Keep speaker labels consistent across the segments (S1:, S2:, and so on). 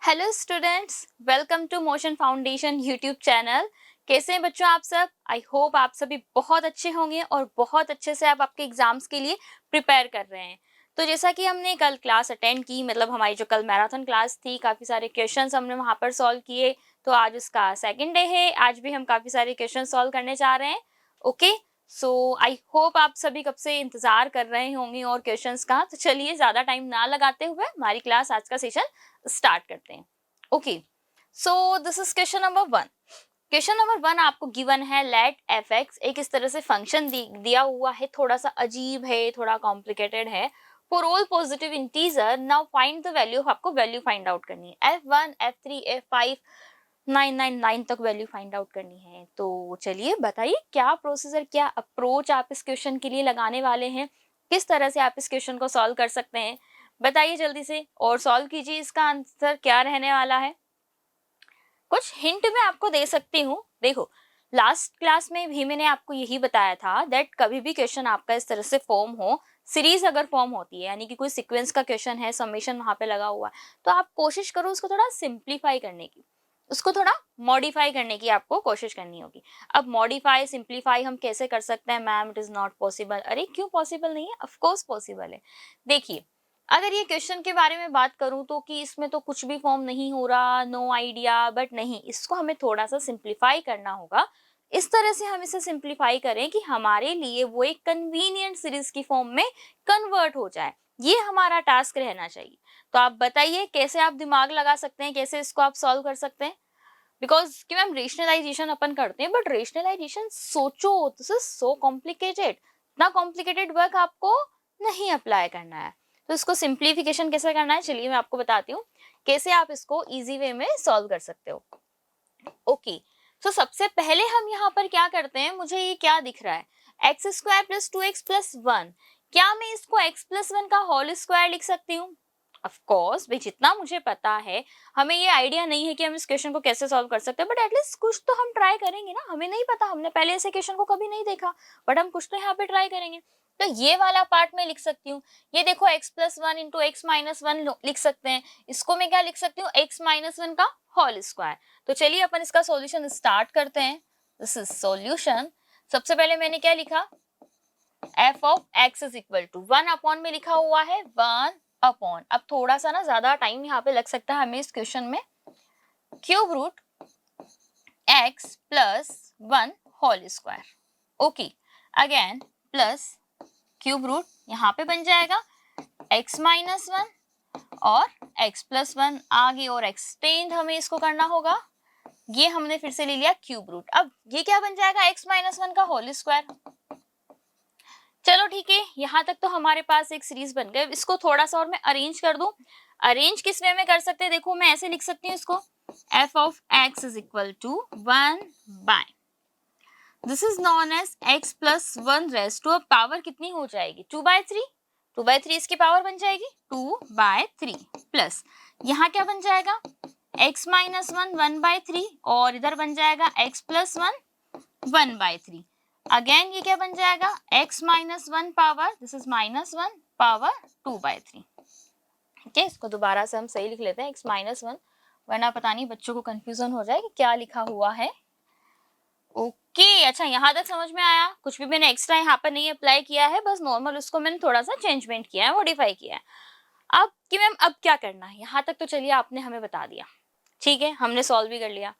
S1: Hello students, welcome to Motion Foundation YouTube channel. कैसे हैं बच्चों आप सब? आई होप आप सभी बहुत अच्छे होंगे और बहुत अच्छे से आप आपके एग्जाम्स के लिए प्रिपेयर कर रहे हैं। तो जैसा कि हमने कल क्लास अटेंड की, मतलब हमारी जो कल मैराथन क्लास थी, काफ़ी सारे क्वेश्चंस हमने वहाँ पर सॉल्व किए। तो आज उसका सेकंड डे है, आज भी हम काफ़ी सारे क्वेश्चन सॉल्व करने जा रहे हैं। ओके, सो आई होप आप सभी कब से इंतज़ार कर रहे होंगे और क्वेश्चंस का। तो चलिए ज़्यादा टाइम ना लगाते हुए हमारी क्लास आज का सेशन स्टार्ट करते हैं। Okay, so this is question number 1। Question number 1 आपको गिवन है, लेट एफ एक्स एक इस तरह से फंक्शन दिया हुआ है, थोड़ा सा अजीब है, थोड़ा कॉम्प्लिकेटेड है। For all positive integer now find the value, आपको वैल्यू फाइंड आउट करनी है। F1 F3 F5 999 तक वैल्यू फाइंड आउट करनी है। तो चलिए बताइए क्या प्रोसीजर, क्या अप्रोच आप इस क्वेश्चन के लिए लगाने वाले हैं, किस तरह से आप इस क्वेश्चन को सॉल्व कर सकते हैं, बताइए जल्दी से और सॉल्व कीजिए। इसका आंसर क्या रहने वाला है? कुछ हिंट मैं आपको दे सकती हूँ। देखो, लास्ट क्लास में भी मैंने आपको यही बताया था दैट कभी भी क्वेश्चन आपका इस तरह से फॉर्म हो, सीरीज अगर फॉर्म होती है, यानी कि कोई सीक्वेंस का क्वेश्चन है, समेशन वहां पे लगा हुआ है, तो आप कोशिश करो उसको थोड़ा सिंप्लीफाई करने की, उसको थोड़ा मॉडिफाई करने की आपको कोशिश करनी होगी। अब मॉडिफाई सिंप्लीफाई हम कैसे कर सकते हैं ma'am? It is not possible. अरे क्यों पॉसिबल नहीं है? ऑफ कोर्स पॉसिबल है। देखिए, अगर ये क्वेश्चन के बारे में बात करूं तो कि इसमें तो कुछ भी फॉर्म नहीं हो रहा, नो आइडिया, बट नहीं, इसको हमें थोड़ा सा सिंप्लीफाई करना होगा। इस तरह से हम इसे सिंप्लीफाई करें कि हमारे लिए वो एक कन्वीनियंट सीरीज की फॉर्म में कन्वर्ट हो जाए। ये हमारा टास्क रहना चाहिए। तो आप बताइए कैसे आप दिमाग लगा सकते हैं, कैसे इसको आप सॉल्व कर सकते हैं। बिकॉज कि मैम रेशनलाइजेशन अपन करते हैं, बट रेशनलाइजेशन सोचो, दिस इज सो कॉम्प्लिकेटेड। इतना कॉम्प्लिकेटेड वर्क आपको नहीं अप्लाई करना है। तो इसको सिंप्लीफिकेशन कैसे करना है, चलिए मैं आपको बताती हूँ कैसे आप इसको इजी वे में सॉल्व कर सकते हो। ओके, तो सबसे पहले हम यहाँ पर क्या करते हैं, मुझे ये क्या दिख रहा है, एक्स स्क्वायर प्लस 2x+1। क्या मैं इसको x+1 का होल स्क्वायर लिख सकती हूँ? ऑफ कोर्स भाई, जितना मुझे पता है, हमें ये आइडिया नहीं है कि हम इस क्वेश्चन को कैसे सॉल्व कर सकते हैं, बट एटलीस्ट कुछ तो हम ट्राई करेंगे ना। हमें नहीं पता, हमने पहले ऐसे क्वेश्चन को कभी नहीं देखा, बट हम कुछ तो यहाँ पे ट्राई करेंगे। तो ये वाला पार्ट मैं लिख सकती हूँ। ये देखो x+1 इंटू x-1 लिख सकते हैं। इसको मैं क्या लिख सकती हूँ, x-1 का होल स्क्वायर। तो चलिए अपन इसका सॉल्यूशन स्टार्ट करते हैं। This is solution. सबसे पहले मैंने क्या लिखा, f of x is equal to 1 upon में लिखा हुआ है 1 अपॉन। अब थोड़ा सा ना ज्यादा टाइम यहाँ पे लग सकता है हमें इस क्वेश्चन में। Cube root x plus 1 whole square. Okay, again plus cube root यहाँ पे बन जाएगा x-1 और x+1 आगे और एक्सटेंड हमें इसको करना होगा। ये हमने फिर से ले लिया क्यूब रूट। अब ये क्या बन जाएगा, x-1 का होल स्क्वायर। चलो ठीक है, यहाँ तक तो हमारे पास एक सीरीज बन गई। इसको थोड़ा सा और मैं अरेंज कर दूं। अरेंज किस वे में कर सकते हैं, देखो मैं ऐसे लिख सकती हूँ इसको, f of x is equal to 1 by, this is known as x+1 raise to, अब पावर कितनी हो जाएगी, 2/3। 2/3 इसकी पावर बन जाएगी 2/3 प्लस यहाँ क्या बन जाएगा, x-1 1/3 और इधर बन जाएगा x+1 1/3। अगेन ये क्या बन जाएगा, x-1 power, this is -1 power 2/3। ठीक है, इसको दोबारा से हम सही लिख लेते हैं x-1, वरना पता नहीं बच्चों को कंफ्यूजन हो जाए कि क्या लिखा हुआ है। ओके, अच्छा यहाँ तक समझ में आया। कुछ भी मैंने एक्स्ट्रा यहाँ पर नहीं अप्लाई किया है, बस नॉर्मल उसको मैंने थोड़ा सा चेंजमेंट किया है, मॉडिफाई किया है। अब कि मैम अब क्या करना है, यहाँ तक तो चलिए आपने हमें बता दिया, ठीक है, हमने सॉल्व भी कर लिया।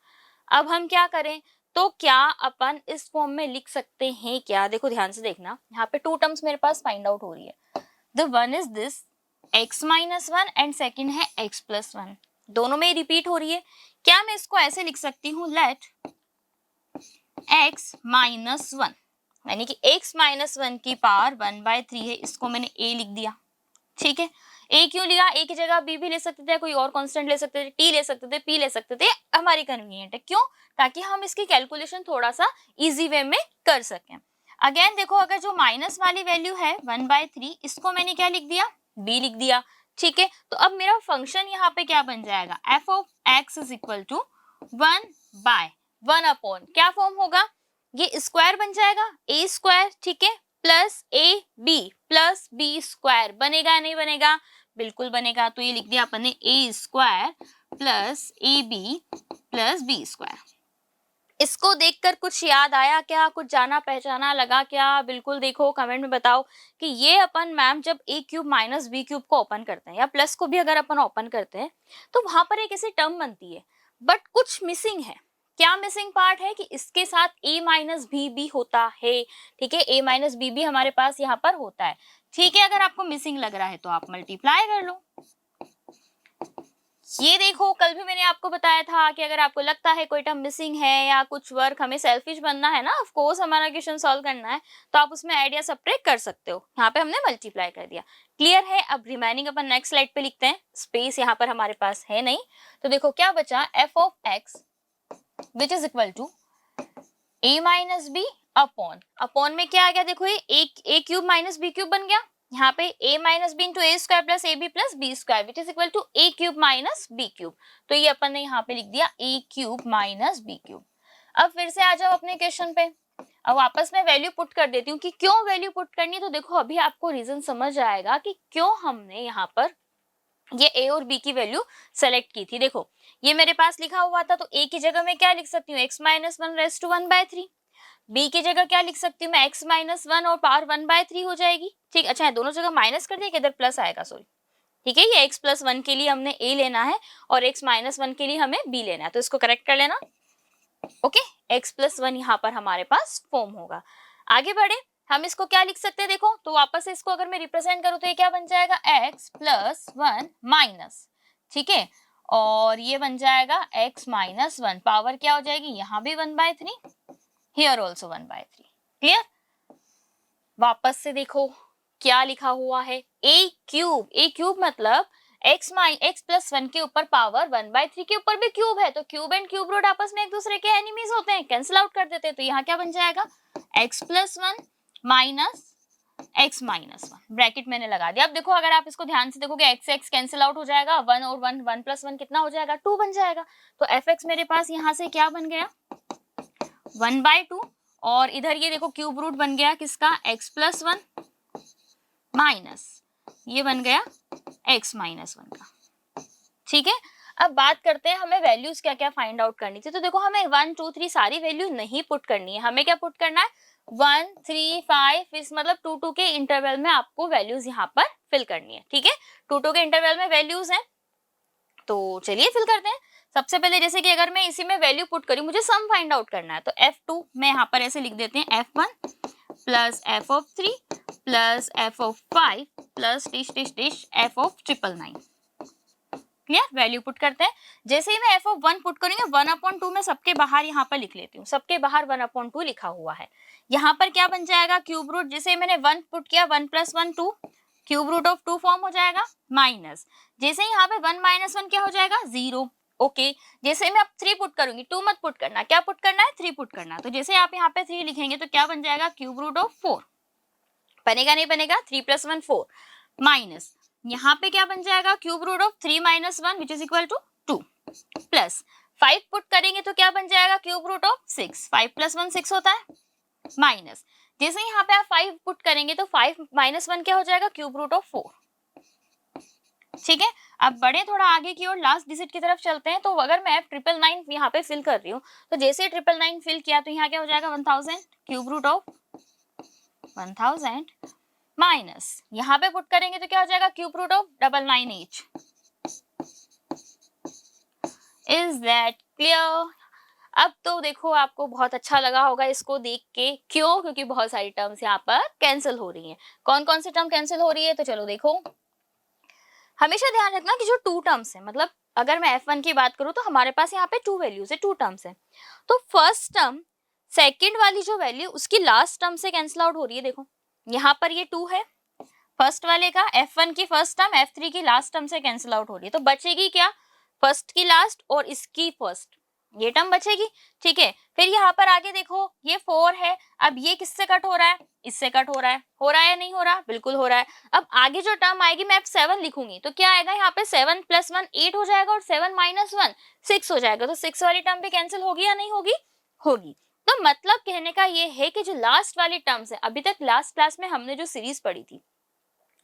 S1: अब हम क्या करें, तो क्या अपन इस फॉर्म में लिख सकते हैं क्या? देखो ध्यान से देखना, यहाँ पे टू टर्म्स मेरे पास फाइंड आउट हो रही है। The one is this x-1 and second है x+1, दोनों में रिपीट हो रही है। क्या मैं इसको ऐसे लिख सकती हूँ, लेट x-1, यानी कि x-1 की पावर 1/3 है, इसको मैंने a लिख दिया। ठीक है, ए क्यों लिया, ए की जगह बी भी ले सकते थे, कोई और कांस्टेंट ले सकते थे, टी ले सकते थे, पी ले सकते थे, हमारी कन्वीनियंट है। क्यों? ताकि हम इसकी कैलकुलेशन थोड़ा सा इजी वे में कर सकें। अगेन देखो, अगर जो माइनस वाली वैल्यू है 1/3, इसको मैंने क्या लिख दिया, बी लिख दिया। ठीक है, तो अब मेरा फंक्शन यहाँ पे क्या बन जाएगा, f of x is equal to 1/1 upon क्या फॉर्म होगा, ये स्क्वायर बन जाएगा a स्क्वायर, ठीक है, प्लस a b स्क्वायर। बनेगा नहीं बनेगा, बिल्कुल बनेगा। तो ये लिख दिया अपन ने a square plus a b plus b square. इसको देखकर कुछ याद आया क्या, कुछ जाना पहचाना लगा क्या? बिल्कुल देखो कमेंट में बताओ कि ये अपन मैम जब ए क्यूब माइनस बी क्यूब को ओपन करते हैं या प्लस को भी अगर अपन ओपन करते हैं तो वहां पर एक ऐसी टर्म बनती है, बट कुछ मिसिंग है। क्या मिसिंग पार्ट है कि इसके साथ a माइनस बी भी होता है। ठीक है, a माइनस बी भी हमारे पास यहाँ पर होता है। ठीक है, अगर आपको मिसिंग लग रहा है तो आप मल्टीप्लाई कर लो। ये देखो, कल भी मैंने आपको बताया था कि अगर आपको लगता है कोई टर्म मिसिंग है या कुछ वर्क हमें सेल्फिश बनना है ना, ऑफ कोर्स हमारा क्वेश्चन सॉल्व करना है, तो आप उसमें ऐड या सब्ट्रैक्ट कर सकते हो। यहाँ पे हमने मल्टीप्लाई कर दिया। क्लियर है? अब रिमेनिंग अपन नेक्स्ट स्लाइड पे लिखते हैं, स्पेस यहाँ पर हमारे पास है नहीं। तो देखो क्या बचा, f of x which is equal to a minus b upon में क्या आ गया, देखो ये a cube minus b cube बन गया। यहाँ पे a minus b into a square plus a b plus b square which is equal to a cube minus b cube. तो ये अपन ने यहाँ पे लिख दिया a cube minus b cube. अब फिर से आ जाओ अपने क्वेश्चन पे। अब वापस मैं वैल्यू पुट कर देती हूँ कि क्यों वैल्यू पुट करनी। तो देखो अभी आपको रीजन समझ आएगा कि क्यों हमने यहाँ पर ये a और b की वैल्यू सेलेक्ट की थी। देखो ये मेरे पास लिखा हुआ था, तो a की जगह मैं क्या लिख सकती हूँ, x minus one raise to 1/3। b की जगह क्या लिख सकती हूँ मैं, x माइनस वन और पावर 1/3 हो जाएगी। ठीक, अच्छा दोनों जगह माइनस कर दिया कि इधर प्लस आएगा, सॉरी। ठीक है, ये x प्लस वन के लिए हमने a लेना है और x माइनस वन के लिए हमें b लेना है, तो इसको करेक्ट कर लेना। ओके, x प्लस वन यहाँ पर हमारे पास फॉर्म होगा। आगे बढ़े, हम इसको क्या लिख सकते हैं, देखो तो वापस से इसको अगर मैं रिप्रेजेंट करूँ तो ये क्या बन जाएगा, x प्लस वन माइनस, ठीक है, और ये बन जाएगा x माइनस वन, पावर क्या हो जाएगी यहाँ भी 1/3, हियर ऑल्सो 1/3। क्लियर? वापस से देखो क्या लिखा हुआ है, a क्यूब मतलब x प्लस वन के ऊपर पावर 1/3 के ऊपर भी क्यूब है, तो क्यूब एंड क्यूब रूट आपस में एक दूसरे के एनिमीज होते हैं, कैंसिल आउट कर देते हैं। तो यहाँ क्या बन जाएगा, x plus one minus x minus one, bracket मैंने लगा दिया। अब देखो अगर आप इसको ध्यान से देखोगे x कैंसिल आउट हो जाएगा, वन और वन प्लस वन कितना हो जाएगा, 2 बन जाएगा। तो fx मेरे पास यहाँ से क्या बन गया, 1/2, और इधर ये देखो क्यूब रूट बन गया किसका, x प्लस वन माइनस ये बन गया x माइनस वन का। ठीक है, अब बात करते हैं हमें वैल्यूज क्या क्या फाइंड आउट करनी थी। तो देखो हमें 1 2 3 सारी वैल्यू नहीं पुट करनी है, हमें क्या पुट करना है, 1 3 5, इस मतलब 2 2 के इंटरवल में आपको वैल्यूज यहाँ पर फिल करनी है। ठीक है, 2 2 के इंटरवल में वैल्यूज हैं, तो चलिए फिल करते हैं। सबसे पहले जैसे कि अगर मैं इसी में वैल्यू पुट करूं, मुझे सम फाइंड आउट करना है, तो f2 मैं यहाँ पर ऐसे लिख देते हैं, f1 plus f of 3 plus f of 5 plus dish f of 999। Clear? Value put करते हैं। जैसे ही मैं f ऑफ 1 पुट करूंगी, 1/2 मैं सबके बाहर यहाँ पर लिख लेती हूँ, सबके बाहर 1/2 लिखा हुआ है। यहाँ पर क्या बन जाएगा, क्यूब रूट, जैसे मैंने 1 पुट किया, 1 plus 1 2, cube root of 2 form हो जाएगा, माइनस जैसे यहाँ पे 1 माइनस 1 क्या हो जाएगा, 0। ओके, जैसे मैं अब 3 पुट करूंगी, 2 मत पुट करना, क्या पुट करना है, 3 पुट करना। तो जैसे आप यहाँ पे 3 लिखेंगे तो क्या बन जाएगा, क्यूब रूट ऑफ 4, बनेगा नहीं बनेगा, 3 प्लस 1 4, माइनस यहाँ पे क्या बन जाएगा, cube root of 3 minus 1 which is equal to 2, plus 5 put करेंगे तो क्या बन जाएगा, क्यूब रूट ऑफ 6, 5 प्लस 1 6 होता है, माइनस जैसे यहाँ पे आप 5 पुट करेंगे तो 5 माइनस 1 क्या हो जाएगा, क्यूब रूट ऑफ 4। ठीक है, अब बढ़े थोड़ा आगे की ओर, लास्ट डिजिट की तरफ चलते हैं। तो अगर मैं 999 यहाँ पे फिल कर रही हूँ, तो जैसे 999 फिल किया तो यहाँ क्या हो जाएगा, 1000, क्यूब रूट ऑफ 1000 माइनस यहाँ पे पुट करेंगे तो क्या हो जाएगा, cube root of 998। Is that clear? अब तो देखो आपको बहुत अच्छा लगा होगा इसको देख के, क्यों, क्योंकि बहुत सारी टर्म्स यहाँ पर कैंसिल हो रही हैं। कौन कौन सी टर्म कैंसिल हो रही है, तो चलो देखो, हमेशा ध्यान रखना कि जो 2 टर्म्स है, मतलब अगर मैं f1 की बात करूं तो हमारे पास यहाँ पे 2 वैल्यूज है, 2 टर्म्स है, तो फर्स्ट टर्म सेकंड वाली जो वैल्यू उसकी लास्ट टर्म से कैंसिल आउट हो रही है। देखो यहाँ पर ये 2 है, फर्स्ट वाले का f1 की फर्स्ट टर्म f3 की लास्ट टर्म से कैंसिल आउट हो रही है, तो बचेगी क्या, फर्स्ट की लास्ट और इसकी फर्स्ट, ये टर्म बचेगी। ठीक है, फिर यहाँ पर आगे देखो ये 4 है, अब ये किससे कट हो रहा है, इससे कट हो रहा है या नहीं हो रहा, बिल्कुल हो रहा है। अब आगे जो टर्म आएगी मैं 7 लिखूंगी तो क्या आएगा, यहाँ पे 7 प्लस 1 8 हो जाएगा और 7 माइनस 1 6 हो जाएगा, तो 6 वाली टर्म भी कैंसिल होगी या नहीं होगी, होगी। तो मतलब कहने का ये है कि जो लास्ट वाली टर्म्स है, अभी तक लास्ट क्लास में हमने जो सीरीज पढ़ी थी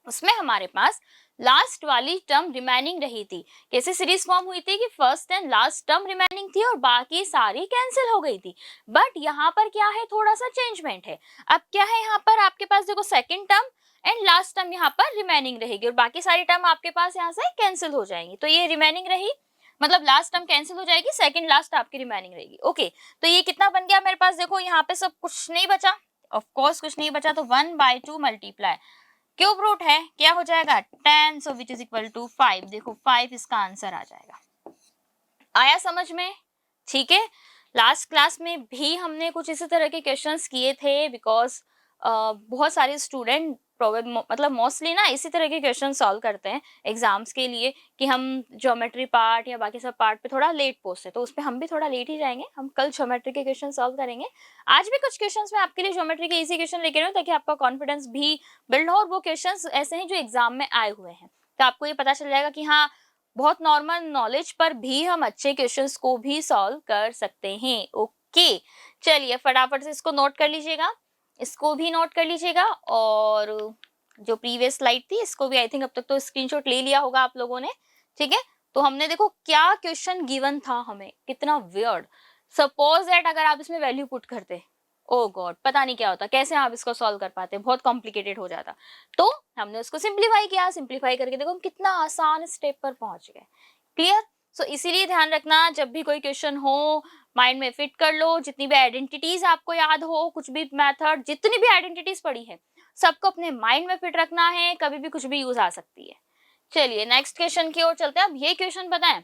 S1: उसमें हमारे पास लास्ट वाली टर्म रिमेनिंग रही थी। कैसे सीरीज फॉर्म हुई थी कि first and last term remaining थी और बाकी सारी कैंसिल हो गई थी। बट यहाँ पर क्या है, थोड़ा सा चेंजमेंट है। अब क्या है, यहाँ पर आपके पास देखो second term and last term यहाँ पर रिमेनिंग रहेगी और बाकी सारी टर्म आपके पास यहाँ से कैंसिल हो जाएंगी। तो ये रिमेनिंग रही, मतलब लास्ट टर्म कैंसिल हो जाएगी, सेकंड लास्ट आपकी रिमेनिंग रहेगी। ओके, तो ये कितना बन गया मेरे पास, देखो यहाँ पे सब कुछ नहीं बचा, ऑफ कोर्स कुछ नहीं बचा, तो 1/2 मल्टीप्लाई क्यूब रूट है, क्या हो जाएगा 10, सो विच इज इक्वल टू 5। देखो 5 इसका आंसर आ जाएगा। आया समझ में? ठीक है। लास्ट क्लास में भी हमने कुछ इसी तरह के क्वेश्चंस किए थे, बिकॉज बहुत सारे स्टूडेंट मतलब मोस्टली ना इसी तरह के क्वेश्चन सॉल्व करते हैं एग्जाम्स के लिए, कि हम ज्योमेट्री पार्ट या बाकी सब पार्ट पे थोड़ा लेट पहुंचते, तो उस पर हम भी थोड़ा लेट ही जाएंगे। हम कल ज्योमेट्री के क्वेश्चन सॉल्व करेंगे। आज भी कुछ क्वेश्चंस मैं आपके लिए ज्योमेट्री के इजी क्वेश्चन लेके आई हूं, ताकि आपका कॉन्फिडेंस भी बिल्ड हो, और वो क्वेश्चंस ऐसे हैं जो एग्जाम में आए हुए हैं, तो आपको ये पता चल जाएगा कि हाँ, बहुत नॉर्मल नॉलेज पर भी हम अच्छे क्वेश्चंस को भी सॉल्व कर सकते हैं। ओके, चलिए फटाफट से इसको नोट कर लीजिएगा, इसको भी नोट कर लीजिएगा, और जो प्रीवियस स्लाइड थी इसको भी आई थिंक अब तक तो स्क्रीनशॉट ले लिया होगा आप लोगों ने। ठीक है, तो हमने देखो क्या क्वेश्चन गिवन था हमें, कितना वियर्ड। सपोज दैट अगर आप इसमें वैल्यू पुट करते, ओ गॉड पता नहीं क्या होता, कैसे आप इसको सॉल्व कर पाते, बहुत कॉम्प्लिकेटेड हो जाता। तो हमने उसको सिंप्लीफाई किया, सिंप्लीफाई करके देखो हम कितना आसान स्टेप पर पहुंच गए। क्लियर? सो इसीलिए ध्यान रखना, जब भी कोई क्वेश्चन हो माइंड में फिट कर लो, जितनी भी आइडेंटिटीज आपको याद हो, कुछ भी मेथड, जितनी भी आइडेंटिटीज पड़ी है सबको अपने माइंड में फिट रखना है, कभी भी कुछ भी यूज आ सकती है। चलिए नेक्स्ट क्वेश्चन की ओर चलते हैं। अब ये क्वेश्चन बताएं,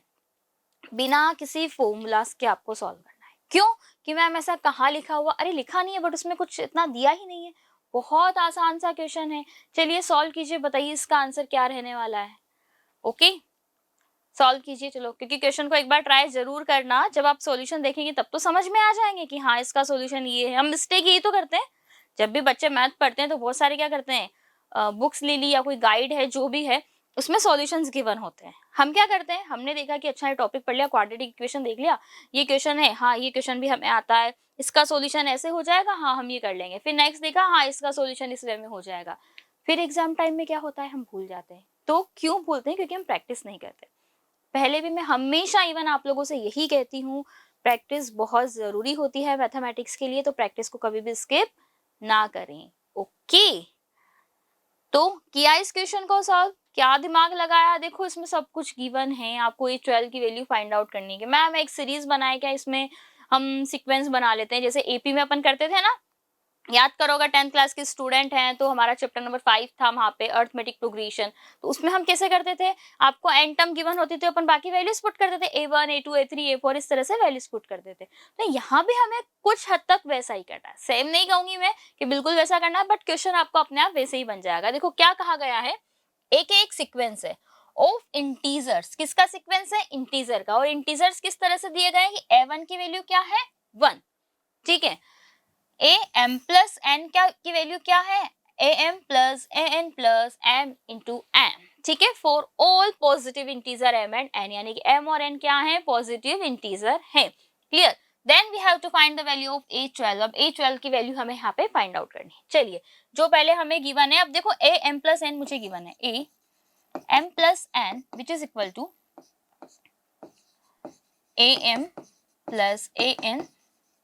S1: बिना किसी फॉर्मूलास के आपको सॉल्व करना है। क्यों कि मैम ऐसा कहाँ लिखा हुआ, अरे लिखा नहीं है बट उसमें कुछ इतना दिया ही नहीं है, बहुत आसान सा क्वेश्चन है। चलिए सॉल्व कीजिए, बताइए इसका आंसर क्या रहने वाला है। ओके, सॉल्व कीजिए चलो, क्योंकि क्वेश्चन को एक बार ट्राई जरूर करना, जब आप सॉल्यूशन देखेंगे तब तो समझ में आ जाएंगे कि हाँ इसका सॉल्यूशन ये है। हम मिस्टेक यही तो करते हैं, जब भी बच्चे मैथ पढ़ते हैं तो बहुत सारे क्या करते हैं, बुक्स ले ली या कोई गाइड है जो भी है उसमें सॉल्यूशंस गिवन होते हैं। हम क्या करते हैं, हमने देखा कि अच्छा ये टॉपिक पढ़ लिया, क्वाड्रेटिक इक्वेशन देख लिया, ये क्वेश्चन है, हाँ ये क्वेश्चन भी हमें आता है, इसका सॉल्यूशन ऐसे हो जाएगा, हाँ हम ये कर लेंगे। फिर नेक्स्ट देखा, हाँ इसका सॉल्यूशन इस वे में हो जाएगा। फिर एग्जाम टाइम में क्या होता है, हम भूल जाते हैं। तो क्यों भूलते हैं? क्योंकि हम प्रैक्टिस नहीं करते। पहले भी मैं हमेशा इवन आप लोगों से यही कहती हूँ, प्रैक्टिस बहुत जरूरी होती है मैथमेटिक्स के लिए, तो प्रैक्टिस को कभी भी स्किप ना करें। ओके, तो किया इस क्वेश्चन को सॉल्व, क्या दिमाग लगाया, देखो इसमें सब कुछ गिवन है, आपको ये 12 की वैल्यू फाइंड आउट करनी है। मैम एक सीरीज बनाए क्या, इसमें हम सीक्वेंस बना लेते हैं, जैसे एपी में अपन करते थे ना, याद करो अगर 10th क्लास के स्टूडेंट हैं तो हमारा चैप्टर नंबर 5 था वहां पे अर्थमेटिक प्रोग्रेशन। तो उसमें हम कैसे करते थे, आपको एन टर्म गिवन होती थी, अपन बाकी वैल्यूज पुट करते थे, A1 A2 A3 A4 इस तरह से वैल्यूज पुट करते थे। तो यहाँ भी हमें कुछ हद तक वैसा ही करना है, सेम नहीं कहूंगी मैं कि बिल्कुल वैसा करना है, बट क्वेश्चन आपको अपने आप वैसे ही बन जाएगा। देखो क्या कहा गया है, एक सिक्वेंस है ऑफ इंटीजर्स, किसका सिक्वेंस है, इंटीजर का, और इंटीजर्स किस तरह से दिए गए हैं कि A1 की वैल्यू क्या है 1, ठीक है, ए एम प्लस एन क्या की वैल्यू क्या है, a m plus a n plus m into m, ठीक है, for all positive integer m and n, यानी कि एम और एन क्या है, पॉजिटिव इंटीजर है। Clear? Then we have to find the value of A12। अब A12 की वैल्यू हमें यहाँ पे फाइंड आउट करनी है। चलिए जो पहले हमें गिवन है, अब देखो ए एम प्लस एन मुझे गिवन है, a m plus n which is equal to a m plus a n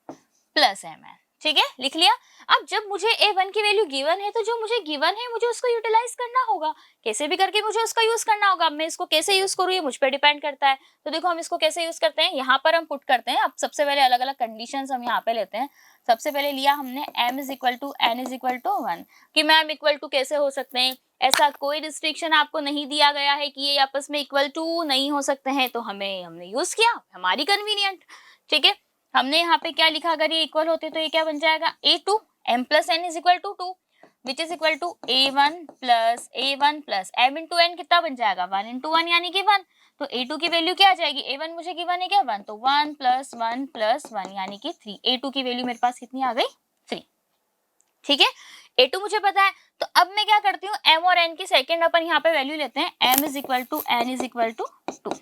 S1: plus m n, ठीक है, लिख लिया। अब जब मुझे A1 की वैल्यू गिवन है, तो जो मुझे गिवन है मुझे उसको यूटिलाइज करना होगा, कैसे भी करके मुझे उसका यूज करना होगा। अब मैं इसको कैसे यूज करूँ ये मुझ पर डिपेंड करता है। तो देखो हम इसको कैसे यूज करते हैं, यहाँ पर हम पुट करते हैं। अब सबसे पहले अलग अलग कंडीशंस हम यहाँ पे लेते हैं। सबसे पहले लिया हमने m is equal to n is equal to 1, कि मैम इक्वल टू कैसे हो सकते हैं, ऐसा कोई रिस्ट्रिक्शन आपको नहीं दिया गया है कि ये आपस में इक्वल टू नहीं हो सकते हैं, तो हमने यूज किया हमारी कन्वीनियंट, ठीक है। हमने यहाँ पे क्या लिखा, अगर ये इक्वल होते तो ये क्या बन जाएगा, A2 m plus n is equal to 2 which is equal to A1 plus m into n कितना बन जाएगा 1 इंटू 1 यानी कि 1। तो A2 की वैल्यू क्या आ जाएगी, A1 मुझे गिवन है क्या 1, तो 1 प्लस 1 प्लस 1 यानी कि 3। A2 की वैल्यू मेरे पास कितनी आ गई 3, ठीक है। A2 मुझे पता है, तो अब मैं क्या करती हूँ, m और n की सेकेंड अपन यहाँ पे वैल्यू लेते हैं, m is equal to n is equal to 2,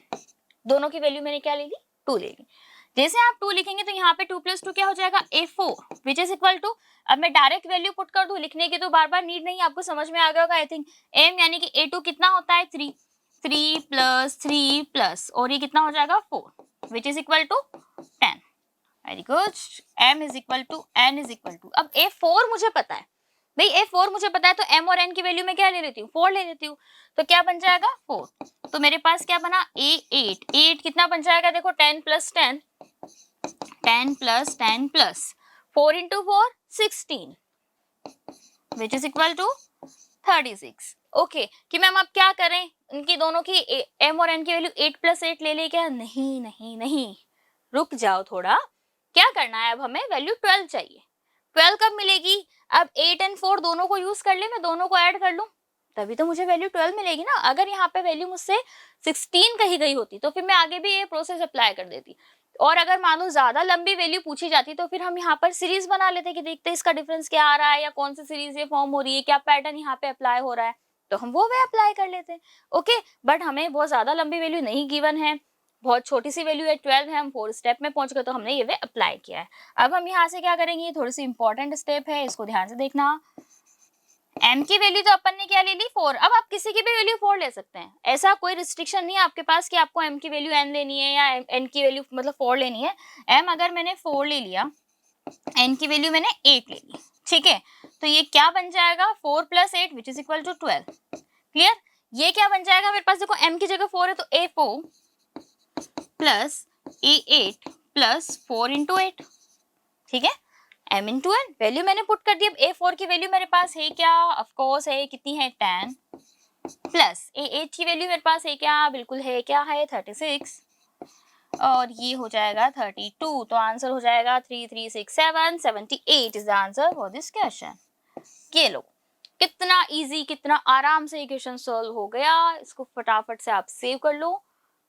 S1: दोनों की वैल्यू मैंने क्या ले ली 2 ले ली। जैसे आप 2 लिखेंगे तो यहाँ पे 2 + 2 क्या हो जाएगा A4 which is equal to, अब मैं डायरेक्ट वैल्यू पुट कर दूं, लिखने की तो बार बार नीड नहीं, आपको समझ में आ गया होगा आई थिंक। m यानी कि A2 कितना होता है 3, 3 + 3 प्लस और ये कितना हो जाएगा 4 which is equal to 10। Very good, m is equal to n is equal to, अब A4 मुझे पता है भाई, A4 मुझे पता है तो m और n की वैल्यू में क्या ले लेती हूँ 4 ले लेती हूँ, तो क्या बन जाएगा 4। तो मेरे पास क्या बना A8, 8 कितना बन जाएगा देखो 10 + 10, 10 + 10 + 4 × 4 16 which is equal to 36। Okay कि मैम अब क्या करें, इनकी दोनों की m और n की वैल्यू 8 + 8 ले ले क्या, नहीं नहीं नहीं, रुक जाओ थोड़ा, क्या करना है अब हमें वैल्यू 12 चाहिए। 12 कब मिलेगी, अब 8 और 4 दोनों को यूज कर ले, मैं दोनों को ऐड कर लूं तभी तो मुझे वैल्यू 12 मिलेगी ना। अगर यहाँ पे वैल्यू मुझसे 16 कही गई होती तो फिर मैं आगे भी ये प्रोसेस अप्लाई कर देती, और अगर मान लो ज्यादा लंबी वैल्यू पूछी जाती तो फिर हम यहाँ पर सीरीज बना लेते कि देखते इसका डिफरेंस क्या आ रहा है, या कौन सी सीरीज ये फॉर्म हो रही है, क्या पैटर्न यहाँ पे अप्लाई हो रहा है, तो हम वो वे अप्लाई कर लेते हैं। ओके, बट हमें बहुत ज्यादा लंबी वैल्यू नहीं गिवन है, बहुत छोटी सी वैल्यू है 12 है, हम 4 स्टेप में पहुंच गए तो हमने ये वे अप्लाई किया है। अब हम यहाँ से क्या करेंगे, ये थोड़ी सी इंपॉर्टेंट स्टेप है, इसको ध्यान से देखना। m की वैल्यू तो अपन ने क्या ले ली 4, अब आप किसी की भी वैल्यू 4 ले सकते हैं, ऐसा कोई रिस्ट्रिक्शन नहीं है आपके पास कि आपको m की वैल्यू n लेनी है या n की वैल्यू मतलब 4 लेनी है। m अगर मैंने 4 ले लिया, n की वैल्यू मैंने 8 ले ली, ठीक है, तो ये क्या बन जाएगा 4 + 8 which is equal to 12। Clear, ये क्या बन जाएगा मेरे पास, देखो m की जगह 4 है तो A4 + A8 + 4 × 8, ठीक है, m × n वैल्यू मैंने पुट कर दी। अब A4 की वैल्यू मेरे पास है क्या, ऑफ कोर्स है, कितनी है 10, प्लस A8 की वैल्यू मेरे पास है क्या, बिल्कुल है, क्या है 36, और ये हो जाएगा 32, तो आंसर हो जाएगा 3 3 6 7 78 is the answer for this question. ये लो, कितना इजी, कितना आराम से ये क्वेश्चन सॉल्व हो गया। इसको फटाफट से आप सेव कर लो,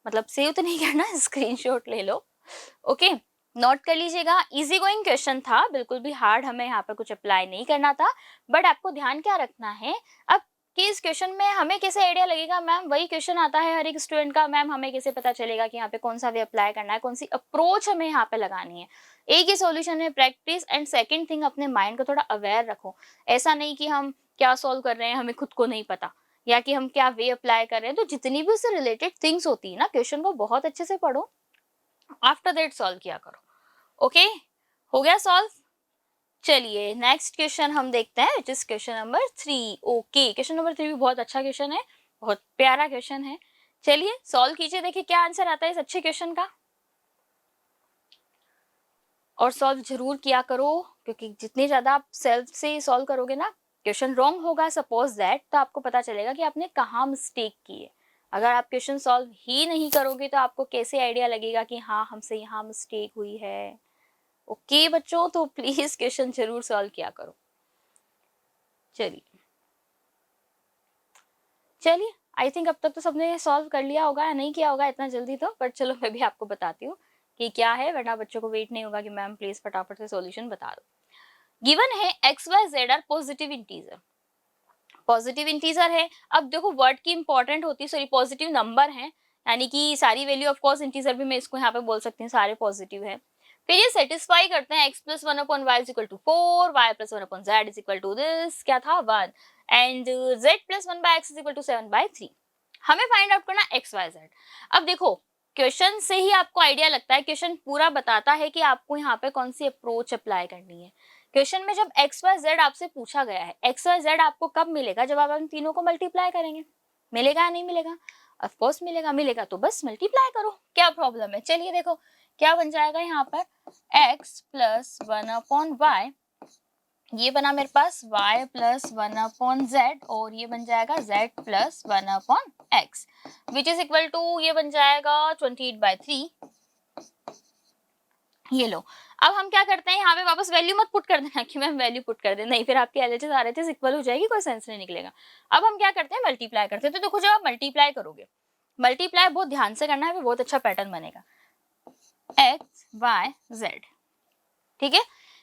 S1: मतलब सेव तो नहीं करना, स्क्रीनशॉट ले लो, ओके, नोट कर लीजिएगा। इजी गोइंग क्वेश्चन था, बिल्कुल भी हार्ड हमें यहाँ पे कुछ अप्लाई नहीं करना था, बट आपको ध्यान क्या रखना है अब कि इस क्वेश्चन में हमें कैसे आइडिया लगेगा, मैम वही क्वेश्चन आता है हर एक स्टूडेंट का, मैम हमें कैसे पता चलेगा कि यहाँ पे कौन सा वे अप्लाई करना है, कौन सी अप्रोच हमें यहाँ पे लगानी है। एक ही सॉल्यूशन है, प्रैक्टिस, एंड सेकंड थिंग अपने माइंड को थोड़ा अवेयर रखो। ऐसा नहीं कि हम क्या सॉल्व कर रहे हैं हमें खुद को नहीं पता, या कि हम क्या वे अप्लाई कर रहे हैं, तो जितनी भी उससे रिलेटेड थिंग्स होती है ना, क्वेश्चन को बहुत अच्छे से पढ़ो, आफ्टर दैट सॉल्व किया करो। ओके, हो गया सॉल्व। चलिए नेक्स्ट क्वेश्चन हम देखते हैं, which is question number 3। Okay, question number 3 भी बहुत अच्छा क्वेश्चन है, बहुत प्यारा क्वेश्चन है। चलिए सॉल्व कीजिए, देखिए क्या आंसर आता है इस अच्छे क्वेश्चन का, और सॉल्व जरूर किया करो, क्योंकि जितनी ज्यादा आप सेल्फ से सॉल्व करोगे ना, क्वेश्चन रॉन्ग होगा सपोज दैट, तो आपको पता चलेगा कि आपने कहाँ मिस्टेक की है। अगर आप क्वेश्चन सॉल्व ही नहीं करोगे तो आपको कैसे आइडिया लगेगा कि हाँ हमसे यहाँ मिस्टेक हुई है। ओके बच्चों, तो प्लीज क्वेश्चन जरूर सॉल्व किया करो। चलिए चलिए, आई थिंक अब तक तो सबने सॉल्व कर लिया होगा या नहीं किया होगा इतना जल्दी तो, बट चलो मैं भी आपको बताती हूँ कि क्या है, वरना बच्चों को वेट नहीं होगा कि मैम प्लीज फटाफट से सॉल्यूशन बता दो। गिवन है x y z are positive integer, positive integer है। अब देखो वर्ड की इंपॉर्टेंट होती है, सॉरी पॉजिटिव नंबर है, यानी कि सारी वैल्यू ऑफ कोर्स इंटीजर भी मैं इसको यहाँ पे बोल सकती हूँ, सारे पॉजिटिव है। फिर ये सेटिस्फाई करते हैं x + 1/y = 4, y + 1/z = this क्या था 1, एंड z + 1/x = 7/3। हमें फाइंड आउट करना x y z। अब देखो क्वेश्चन से ही आपको आइडिया लगता है, क्वेश्चन पूरा बताता है कि आपको यहाँ पे कौन सी अप्रोच अप्लाई करनी है। क्वेश्चन में जब एक्स वाई जेड आपसे पूछा गया है, एक्स वाई जेड आपको कब मिलेगा, जब आप इन तीनों को मल्टीप्लाई करेंगे। मिलेगा या नहीं मिलेगा, ऑफ कोर्स मिलेगा, मिलेगा तो बस मल्टीप्लाई करो, क्या प्रॉब्लम है। चलिए देखो क्या बन जाएगा यहाँ पर, x + 1/y, ये बना मेरे पास y + 1/z, और ये बन जाएगा z + 1/x, which is equal to, ये बन जाएगा 28/3। ये लो, अब हम क्या करते हैं, यहाँ पे वापस वैल्यू मत पुट कर देना कि मैम वैल्यू पुट कर दे, नहीं फिर आपके एलएचएस आरएचएस इक्वल हो जाएगी, कोई सेंस नहीं निकलेगा। अब हम क्या करते हैं, मल्टीप्लाई करते हैं। तो देखो जब आप मल्टीप्लाई करोगे, मल्टीप्लाई बहुत ध्यान से करना है, बहुत अच्छा पैटर्न बनेगा, एक्स वाई जेड, ठीक है,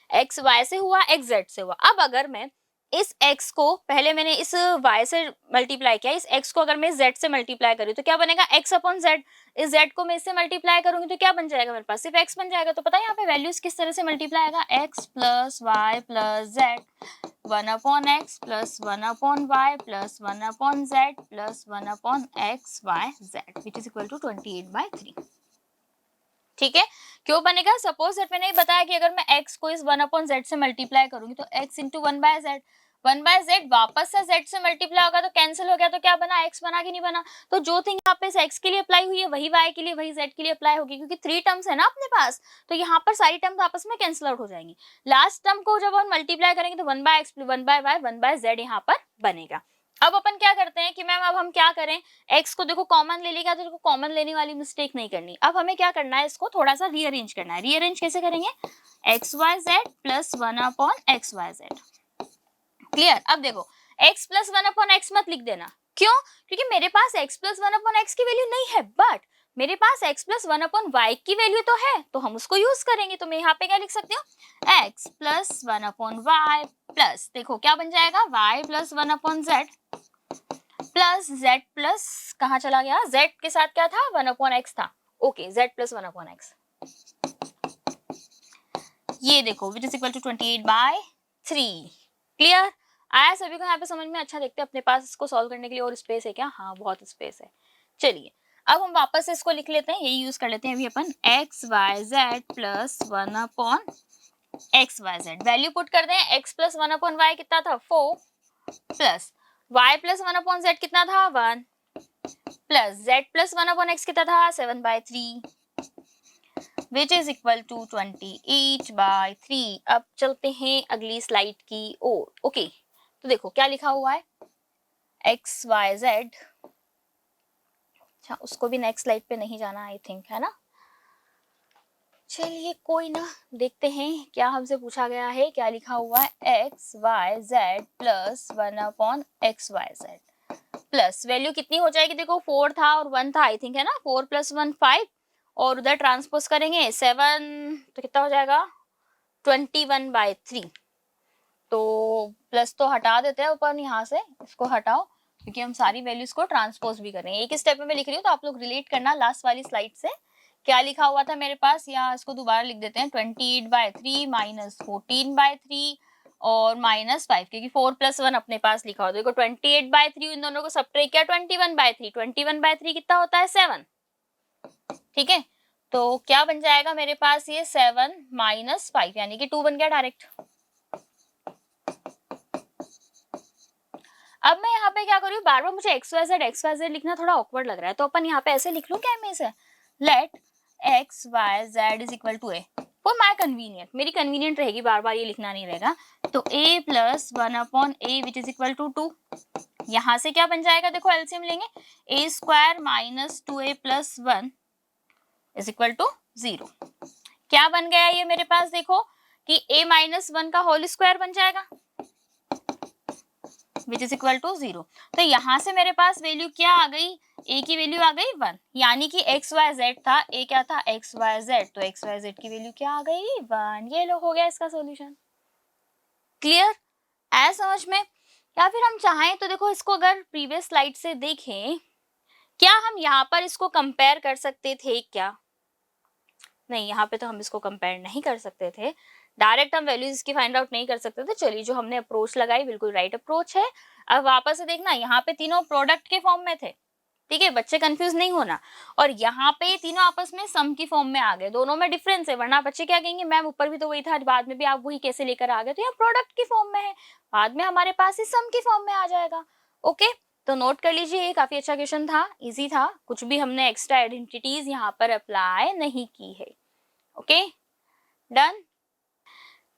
S1: एक्स वाई से हुआ, एक्स जेड से हुआ। अब अगर मैं इस x को पहले मैंने इस y से मल्टीप्लाई किया, इस x को अगर मैं z से मल्टीप्लाई करूँ तो क्या बनेगा, x अपॉन z। इस z को मैं इससे मल्टीप्लाई करूंगी तो क्या बन जाएगा, मेरे पास सिर्फ x बन जाएगा। तो पता है यहाँ पे वैल्यूज किस तरह से मल्टीप्लाई आएगा, x plus y plus z, 1 upon x plus 1 upon y plus 1 upon z plus 1 upon x y z which is equal to 28/3। ठीक है, क्यों बनेगा, सपोज दैट मैंने बताया कि अगर मैं x को इस 1 अपॉन z से मल्टीप्लाई करूंगी तो x इंटू 1/z, 1/z वापस से z से मल्टीप्लाई होगा तो कैंसिल हो गया, तो क्या बना, x बना कि नहीं बना। तो जो थिंग यहाँ पे x के लिए अप्लाई हुई है वही y के लिए, वही z के लिए अप्लाई होगी, क्योंकि 3 टर्म्स है ना अपने पास, तो यहाँ पर सारी टर्म्स आपस में कैंसिल आउट हो जाएंगी। लास्ट टर्म को जब हम मल्टीप्लाई करेंगे तो 1/x 1/y 1/z यहाँ पर बनेगा। अब अपन क्या करते हैं कि मैम अब हम क्या करें, x को देखो कॉमन ले लेगा तो देखो कॉमन लेने वाली मिस्टेक नहीं करनी। अब हमें क्या करना है, इसको थोड़ा सा रीअरेंज करना है। रीअरेंज कैसे करेंगे, x y z plus 1 upon x y z. Clear. अब देखो x प्लस 1 अपॉन एक्स मत लिख देना, क्यों, क्योंकि मेरे पास x प्लस 1 अपॉन एक्स की वैल्यू नहीं है, बट मेरे पास x प्लस 1 अपॉन वाई की वैल्यू तो है, तो हम उसको यूज करेंगे। तो मैं यहाँ पे क्या लिख सकती हूँ, x plus 1 upon y plus, देखो क्या बन जाएगा, y plus 1 upon z plus z plus, कहाँ चला गया, z के साथ क्या था, 1 अपॉन एक्स था, okay, z plus 1 upon x. ये देखो which is equal to 28/3। Clear, आया सभी को यहाँ पे समझ में। अच्छा, देखते हैं अपने पास इसको सॉल्व करने के लिए और स्पेस है क्या, हाँ बहुत स्पेस है। चलिए अब हम वापस से इसको लिख लेते हैं, यही यूज कर लेते हैं अभी अपन, x y z plus 1 upon x y z. Value put कर दें, एक्स प्लस 1 अपॉन वाई कितना था, 4 plus y plus 1 upon z कितना था, 1 plus z plus 1 upon x कितना था, 7/3 विच इज इक्वल टू 28/3। अब चलते हैं अगली स्लाइड की ओर। ओके, तो देखो क्या लिखा हुआ है, एक्स वाई जेड। अच्छा, उसको भी नेक्स्ट स्लाइड पे नहीं जाना आई थिंक, है ना। चलिए कोई ना, देखते हैं क्या हमसे पूछा गया है, क्या लिखा हुआ है, x y z plus 1 upon x y z plus value कितनी हो जाएगी, देखो 4 था और 1 था आई थिंक, है ना, 4 प्लस 1 5 और उधर ट्रांसपोज करेंगे 7 तो कितना हो जाएगा, 21/3। तो प्लस तो हटा देते हैं ऊपर, यहाँ से इसको हटाओ क्योंकि हम सारी वैल्यूज को ट्रांसपोज भी करेंगे। एक ही स्टेप में मैं लिख रही हूँ तो आप लोग रिलेट करना लास्ट वाली स्लाइड से। क्या लिखा हुआ था मेरे पास, या इसको दोबारा लिख देते हैं, 28/3 माइनस 14/3 और माइनस 5, क्योंकि 4 प्लस 1 अपने पास लिखा होता है। देखो 28/3 इन दोनों को सब्ट्रैक्ट किया, 21/3, 21/3 कितना होता है, 7। ठीक है, तो क्या बन जाएगा मेरे पास, ये 7 माइनस 5 यानी कि 2 बन गया डायरेक्ट। अब मैं यहाँ पे क्या करूँ, बार बार मुझे एक्स वाई जेड लिखना थोड़ा ऑकवर्ड लग रहा है, तो अपन यहाँ पे ऐसे लिख लूँ क्या, मैं इसे let x y z is equal to a for my convenient, मेरी कन्वीनियंट रहेगी, बार बार ये लिखना नहीं रहेगा। तो a plus 1 upon a which is equal to 2। यहाँ से क्या बन जाएगा, देखो एलसीएम लेंगे, a square minus 2a plus 1 is equal to 0। क्या बन गया ये मेरे पास, देखो कि a माइनस 1 का होल स्क्वायर बन जाएगा विच इज इक्वल टू 0। तो यहाँ से मेरे पास वैल्यू क्या आ गई, a की वैल्यू आ गई 1, यानी कि एक्स वाई जेड था, a क्या था, एक्स वाई जेड, तो एक्स वाई जेड की वैल्यू क्या आ गई, 1। ये लो हो गया इसका सॉल्यूशन। क्लियर, आया समझ में। या फिर हम चाहें तो देखो इसको अगर प्रीवियस स्लाइड से देखें, क्या हम यहाँ पर इसको कंपेयर कर सकते थे क्या, नहीं, यहाँ पे तो हम इसको कंपेयर नहीं कर सकते थे, डायरेक्ट हम वैल्यूज इसकी फाइंड आउट नहीं कर सकते थे। चलिए जो हमने अप्रोच लगाई बिल्कुल राइट अप्रोच है। अब वापस से देखना, यहाँ पे तीनों प्रोडक्ट के फॉर्म में थे, ठीक है, बच्चे कंफ्यूज नहीं होना। और यहाँ पे तीनों आपस में सम की फॉर्म में आ गए, दोनों में डिफरेंस है, वरना बच्चे क्या कहेंगे, मैम ऊपर भी तो वही था, बाद में भी आप वही कैसे लेकर आ गए, तो यहाँ प्रोडक्ट की फॉर्म में है, बाद में हमारे पास ही सम की फॉर्म में आ जाएगा। ओके, तो नोट कर लीजिए, ये काफी अच्छा क्वेश्चन था, इजी था, कुछ भी हमने एक्स्ट्रा आइडेंटिटीज यहाँ पर अप्लाई नहीं की है। Okay, done.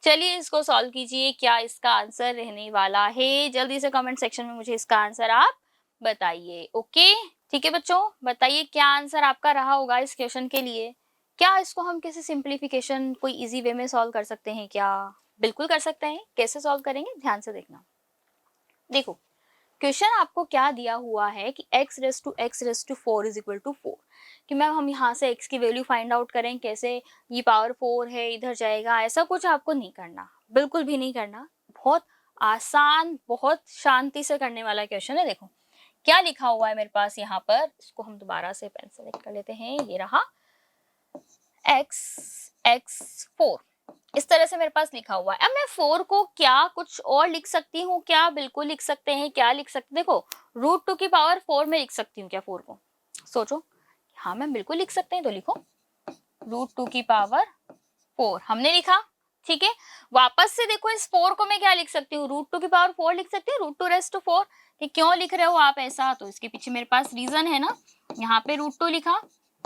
S1: चलिए इसको सॉल्व कीजिए, क्या इसका आंसर रहने वाला है, जल्दी से कमेंट सेक्शन में मुझे इसका आंसर आप बताइए। ओके, ठीक है बच्चों, बताइए क्या आंसर आपका रहा होगा इस क्वेश्चन के लिए। क्या इसको हम किसी सिंप्लीफिकेशन कोई इजी वे में सॉल्व कर सकते हैं क्या, बिल्कुल कर सकते हैं। कैसे सॉल्व करेंगे, ध्यान से देखना। देखो क्वेश्चन आपको क्या दिया हुआ है कि x raise to x raise to 4 is equal to 4, कि मैम हम यहाँ से x की वैल्यू फाइंड आउट करें कैसे, ये पावर 4 है इधर जाएगा, ऐसा कुछ आपको नहीं करना, बिल्कुल भी नहीं करना। बहुत आसान, बहुत शांति से करने वाला क्वेश्चन है। देखो क्या लिखा हुआ है मेरे पास यहाँ पर, इसको हम दोबारा से पेन सेलेक्ट कर लेते हैं, ये रहा x4 इस तरह से मेरे पास लिखा हुआ है। अब मैं 4 को क्या कुछ और लिख सकती हूँ क्या? बिल्कुल लिख सकते हैं। क्या लिख सकते, देखो √2 की पावर 4 में लिख सकती हूँ क्या 4 को? सोचो। हाँ मैम बिल्कुल लिख सकते हैं, तो लिखो √2 की पावर 4 हमने लिखा, ठीक है। वापस से देखो इस 4 को मैं क्या लिख सकती हूँ? √2 की पावर 4 लिख सकती हूँ, √2⁴। कि क्यों लिख रहे हो आप ऐसा? तो इसके पीछे मेरे पास रीजन है ना। यहाँ पे √2 लिखा,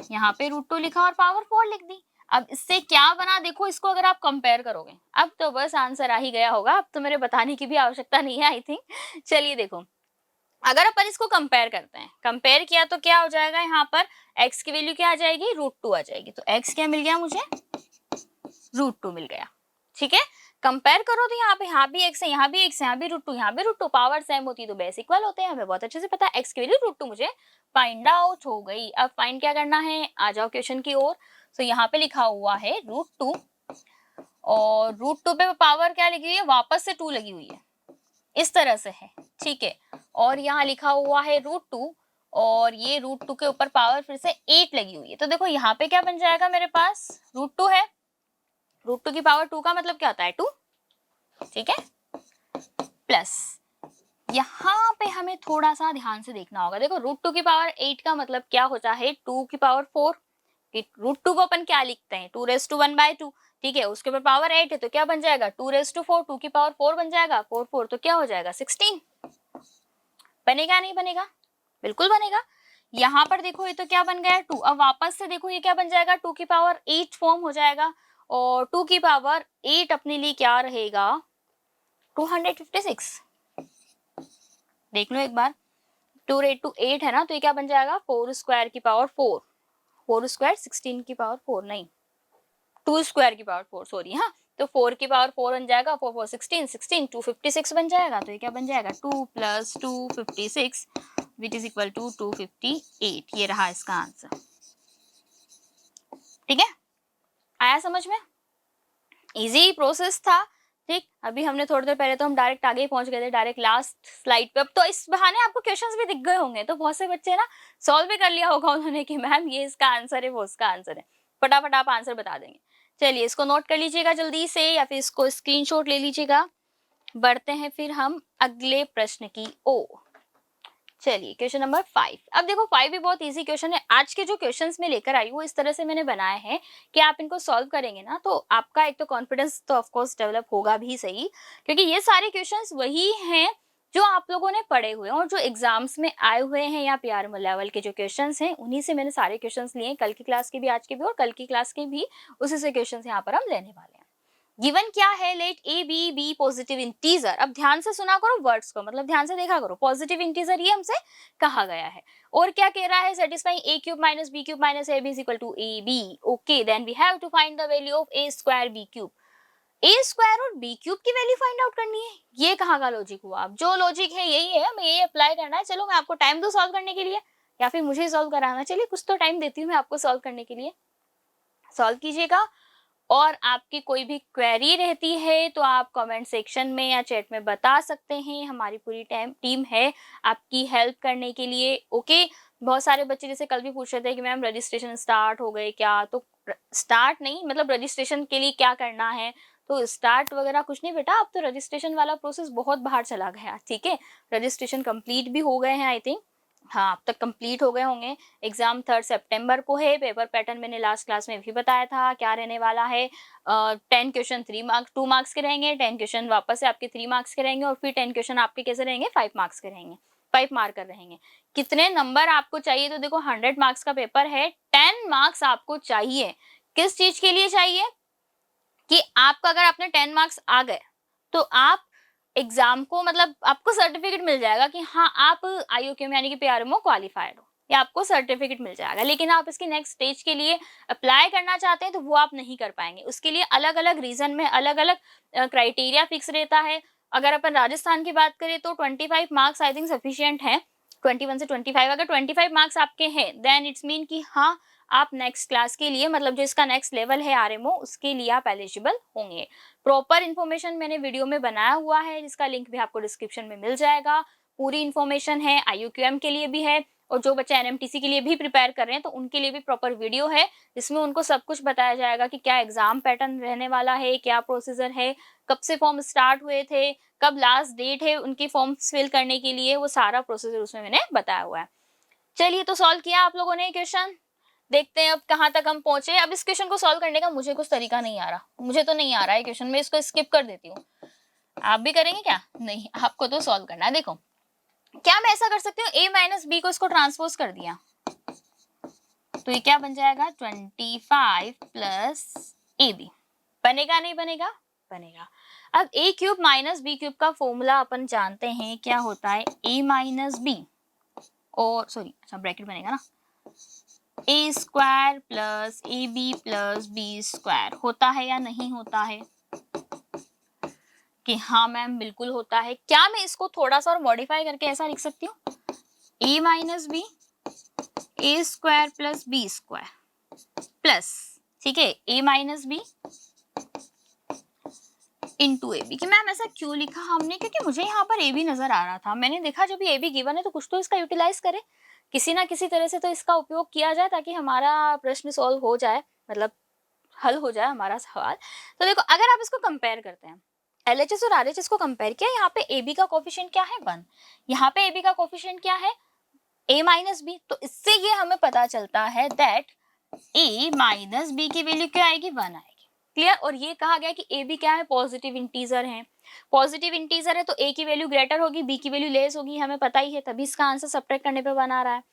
S1: यहाँ पे √2 लिखा और पावर 4 लिख दी। अब इससे क्या बना, देखो इसको अगर आप कंपेयर करोगे, अब तो बस आंसर आ ही गया होगा। अब तो मेरे बताने की भी आवश्यकता नहीं है आई थिंक। चलिए देखो, अगर अपन इसको कंपेयर करते हैं, कंपेयर किया तो क्या हो जाएगा, यहाँ पर x की वैल्यू क्या आ जाएगी? √2 आ जाएगी। तो x क्या मिल गया मुझे? √2 मिल गया, ठीक है। कंपेयर करो तो यहाँ भी x है, यहाँ भी x है, यहाँ भी √2, यहाँ भी √2, पावर सेम होती है तो बेस इक्वल होते हैं, हमें बहुत अच्छे से पता है। x की वैल्यू √2 मुझे फाइंड आउट हो गई। अब फाइंड क्या करना है, आ जाओ क्वेश्चन की ओर। तो यहाँ पे लिखा हुआ है √2 और √2 पे पावर क्या लगी हुई है? वापस से 2 लगी हुई है, इस तरह से है, ठीक है। और यहाँ लिखा हुआ है √2 और ये √2 के ऊपर पावर फिर से 8 लगी हुई है। तो देखो यहाँ पे क्या बन जाएगा मेरे पास, √2 है, √2 की पावर 2 का मतलब क्या होता है 2, ठीक है, प्लस यहाँ पे हमें थोड़ा सा ध्यान से देखना होगा। देखो √2 की पावर 8 का मतलब क्या होता है 2 की पावर 4, √2 को अपन क्या लिखते हैं 2⁻², ठीक है। उसके ऊपर पावर 8 है तो क्या बन जाएगा 2⁴, 2 की पावर 4 बन जाएगा, 4 4 तो क्या हो जाएगा 16। बनेगा नहीं बनेगा? बिल्कुल बनेगा। यहाँ पर देखो ये तो क्या बन गया 2। अब वापस से देखो ये क्या बन जाएगा 2 की पावर 8 फॉर्म हो जाएगा और 2 की पावर 8 अपने लिए क्या रहेगा 256। देख लो एक बार, 2 रेड टू 8 है ना, तो ये क्या बन जाएगा 4² की पावर 4, 4² 16 की पावर 4 नहीं 2² की पावर 4 सॉरी। हाँ तो 4 की पावर 4 बन जाएगा, 4 4 16, 16 256 बन जाएगा। तो ये क्या बन जाएगा 2 + 256 विच इज इक्वल टू 258। ये रहा इसका आंसर, ठीक है। आया समझ में? इजी प्रोसेस था, ठीक। अभी हमने थोड़ी देर पहले तो हम डायरेक्ट आगे ही पहुंच गए थे, डायरेक्ट लास्ट स्लाइड पे। अब तो इस बहाने आपको क्वेश्चंस भी दिख गए होंगे, तो बहुत से बच्चे ना सॉल्व भी कर लिया होगा उन्होंने कि मैम ये इसका आंसर है, वो इसका आंसर है। फटाफट आप आंसर बता देंगे। चलिए इसको नोट कर लीजिएगा जल्दी से, या फिर इसको स्क्रीनशॉट ले लीजिएगा। बढ़ते हैं फिर हम अगले प्रश्न की ओर। चलिए क्वेश्चन नंबर 5। अब देखो 5 भी बहुत इजी क्वेश्चन है। आज के जो क्वेश्चंस मैं लेकर आई वो इस तरह से मैंने बनाए हैं कि आप इनको सॉल्व करेंगे ना तो आपका एक तो कॉन्फिडेंस तो ऑफ कोर्स डेवलप होगा भी सही, क्योंकि ये सारे क्वेश्चंस वही हैं जो आप लोगों ने पढ़े हुए हैं और जो एग्जाम्स में आए हुए हैं या पीआर लेवल के जो क्वेश्चंस हैं उन्हीं से मैंने सारे क्वेश्चंस लिए, कल की क्लास के भी, आज के भी और कल की क्लास के भी, उसी से क्वेश्चंस यहाँ पर हम लेने वाले हैं। गिवन क्या है, let a b positive integer. अब ध्यान से सुना करो वर्ड्स को, मतलब ध्यान से देखा करो। पॉजिटिव इंटीजर ये हमसे कहा गया है और क्या कह रहा है, satisfying a³ - b³ - ab is equal to ab। Okay then we have to find the value of a² b³। a² और b³ की वैल्यू फाइंड आउट करनी है, ये कहाँ का लॉजिक हुआ? अब जो लॉजिक है यही है, हमें यही अप्लाई करना है। चलो मैं आपको टाइम दूं सॉल्व करने के लिए या फिर मुझे सॉल्व कराना, चलिए कुछ तो टाइम देती हूँ मैं आपको सॉल्व करने के लिए। सॉल्व कीजिएगा और आपकी कोई भी क्वेरी रहती है तो आप कमेंट सेक्शन में या चैट में बता सकते हैं। हमारी पूरी टीम है आपकी हेल्प करने के लिए। ओके बहुत सारे बच्चे जैसे कल भी पूछ रहे थे कि मैम रजिस्ट्रेशन स्टार्ट हो गए क्या, तो स्टार्ट नहीं, मतलब रजिस्ट्रेशन के लिए क्या करना है, तो स्टार्ट वगैरह कुछ नहीं बेटा, अब तो रजिस्ट्रेशन वाला प्रोसेस बहुत बाहर चला गया, ठीक है। रजिस्ट्रेशन कंप्लीट भी हो गए हैं आई थिंक, हाँ अब तक कंप्लीट हो गए होंगे। एग्जाम 3 सितंबर को है। पेपर पैटर्न मैंने लास्ट क्लास में भी बताया था क्या रहने वाला है। 10 क्वेश्चन 2 मार्क्स के रहेंगे, 10 क्वेश्चन वापस से आपके 3 मार्क्स के रहेंगे और फिर 10 क्वेश्चन आपके कैसे रहेंगे 5 मार्क्स के रहेंगे, 5 मार्कर रहेंगे। कितने नंबर आपको चाहिए, तो देखो 100 मार्क्स का पेपर है, 10 मार्क्स आपको चाहिए। किस चीज के लिए चाहिए कि आपका अगर आपने 10 मार्क्स आ गए तो आप एग्जाम को, मतलब आपको सर्टिफिकेट मिल जाएगा कि हाँ आप IOQM यानी कि पीआरएमओ क्वालिफाइड हो, या आपको सर्टिफिकेट मिल जाएगा। लेकिन आप इसकी नेक्स्ट स्टेज के लिए अप्लाई करना चाहते हैं तो वो आप नहीं कर पाएंगे। उसके लिए अलग अलग रीजन में अलग अलग क्राइटेरिया फिक्स रहता है। अगर अपन राजस्थान की बात करें तो 25 मार्क्स आई थिंक सफिशियंट है, 21 से 25। अगर 25 मार्क्स आपके हैं देन इट्स मीन कि हाँ आप नेक्स्ट क्लास के लिए, मतलब जो इसका नेक्स्ट लेवल है आरएमओ, उसके लिए आप एलिजिबल होंगे। प्रॉपर इन्फॉर्मेशन मैंने वीडियो में बनाया हुआ है, जिसका लिंक भी आपको डिस्क्रिप्शन में मिल जाएगा। पूरी इन्फॉर्मेशन है, आईयूक्यूएम के लिए भी है, और जो बच्चे एनएमटीसी के लिए भी प्रिपेयर कर रहे हैं तो उनके लिए भी प्रॉपर वीडियो है, जिसमें उनको सब कुछ बताया जाएगा कि क्या एग्जाम पैटर्न रहने वाला है, क्या प्रोसीजर है, कब से फॉर्म स्टार्ट हुए थे, कब लास्ट डेट है उनकी फॉर्म्स फिल करने के लिए, वो सारा प्रोसीजर उसमें मैंने बताया हुआ है। चलिए, तो सॉल्व किया आप लोगों ने क्वेश्चन, देखते हैं अब कहाँ तक हम पहुंचे। अब इस क्वेश्चन को सॉल्व करने का मुझे कुछ तरीका नहीं आ रहा, मुझे तो नहीं आ रहा है क्वेश्चन, मैं इसको स्किप कर देती हूँ। आप भी करेंगे क्या? नहीं, आपको तो सॉल्व करना है। देखो, क्या मैं ऐसा कर सकती हूँ, a माइनस बी को इसको ट्रांसपोज कर दिया, तो ये क्या बन जाएगा, 25 प्लस ए बी। बनेगा नहीं बनेगा? बनेगा। अब a cube minus b cube का फॉर्मूला अपन जानते हैं, क्या होता है, a माइनस बी, और सॉरी, अच्छा ब्रैकेट बनेगा ना, a square plus a b plus b square, होता है या नहीं होता है? कि हाँ मैम बिल्कुल होता है। क्या मैं इसको थोड़ा सा और मॉडिफाई करके ऐसा लिख सकती हूँ, a minus b a square plus b square plus, ठीक है, a minus b into a b. कि मैम ऐसा क्यों लिखा हमने, क्योंकि मुझे यहाँ पर ए बी नजर आ रहा था, मैंने देखा जब ये ए बी गिवन है तो कुछ तो इसका यूटिलाइज करे, किसी ना किसी तरह से तो इसका उपयोग किया जाए, ताकि हमारा प्रश्न सॉल्व हो जाए, मतलब हल हो जाए हमारा सवाल। तो देखो, अगर आप इसको कंपेयर करते हैं, एलएचएस और आरएचएस को कंपेयर किया, यहाँ पे ए बी का कोफिशिएंट क्या है, 1, यहाँ पे ए बी का कोफिशिएंट क्या है, a माइनस बी। तो इससे ये हमें पता चलता है दैट a माइनस बी की वैल्यू क्या आएगी, 1 आएगी। क्लियर? और ये कहा गया कि a b क्या है, पॉजिटिव इंटीजर है, पॉजिटिव इंटीजर है तो a की वैल्यू ग्रेटर होगी, b की वैल्यू लेस होगी, हमें पता ही है, तभी इसका आंसर सब्ट्रैक्ट करने पे बना रहा है।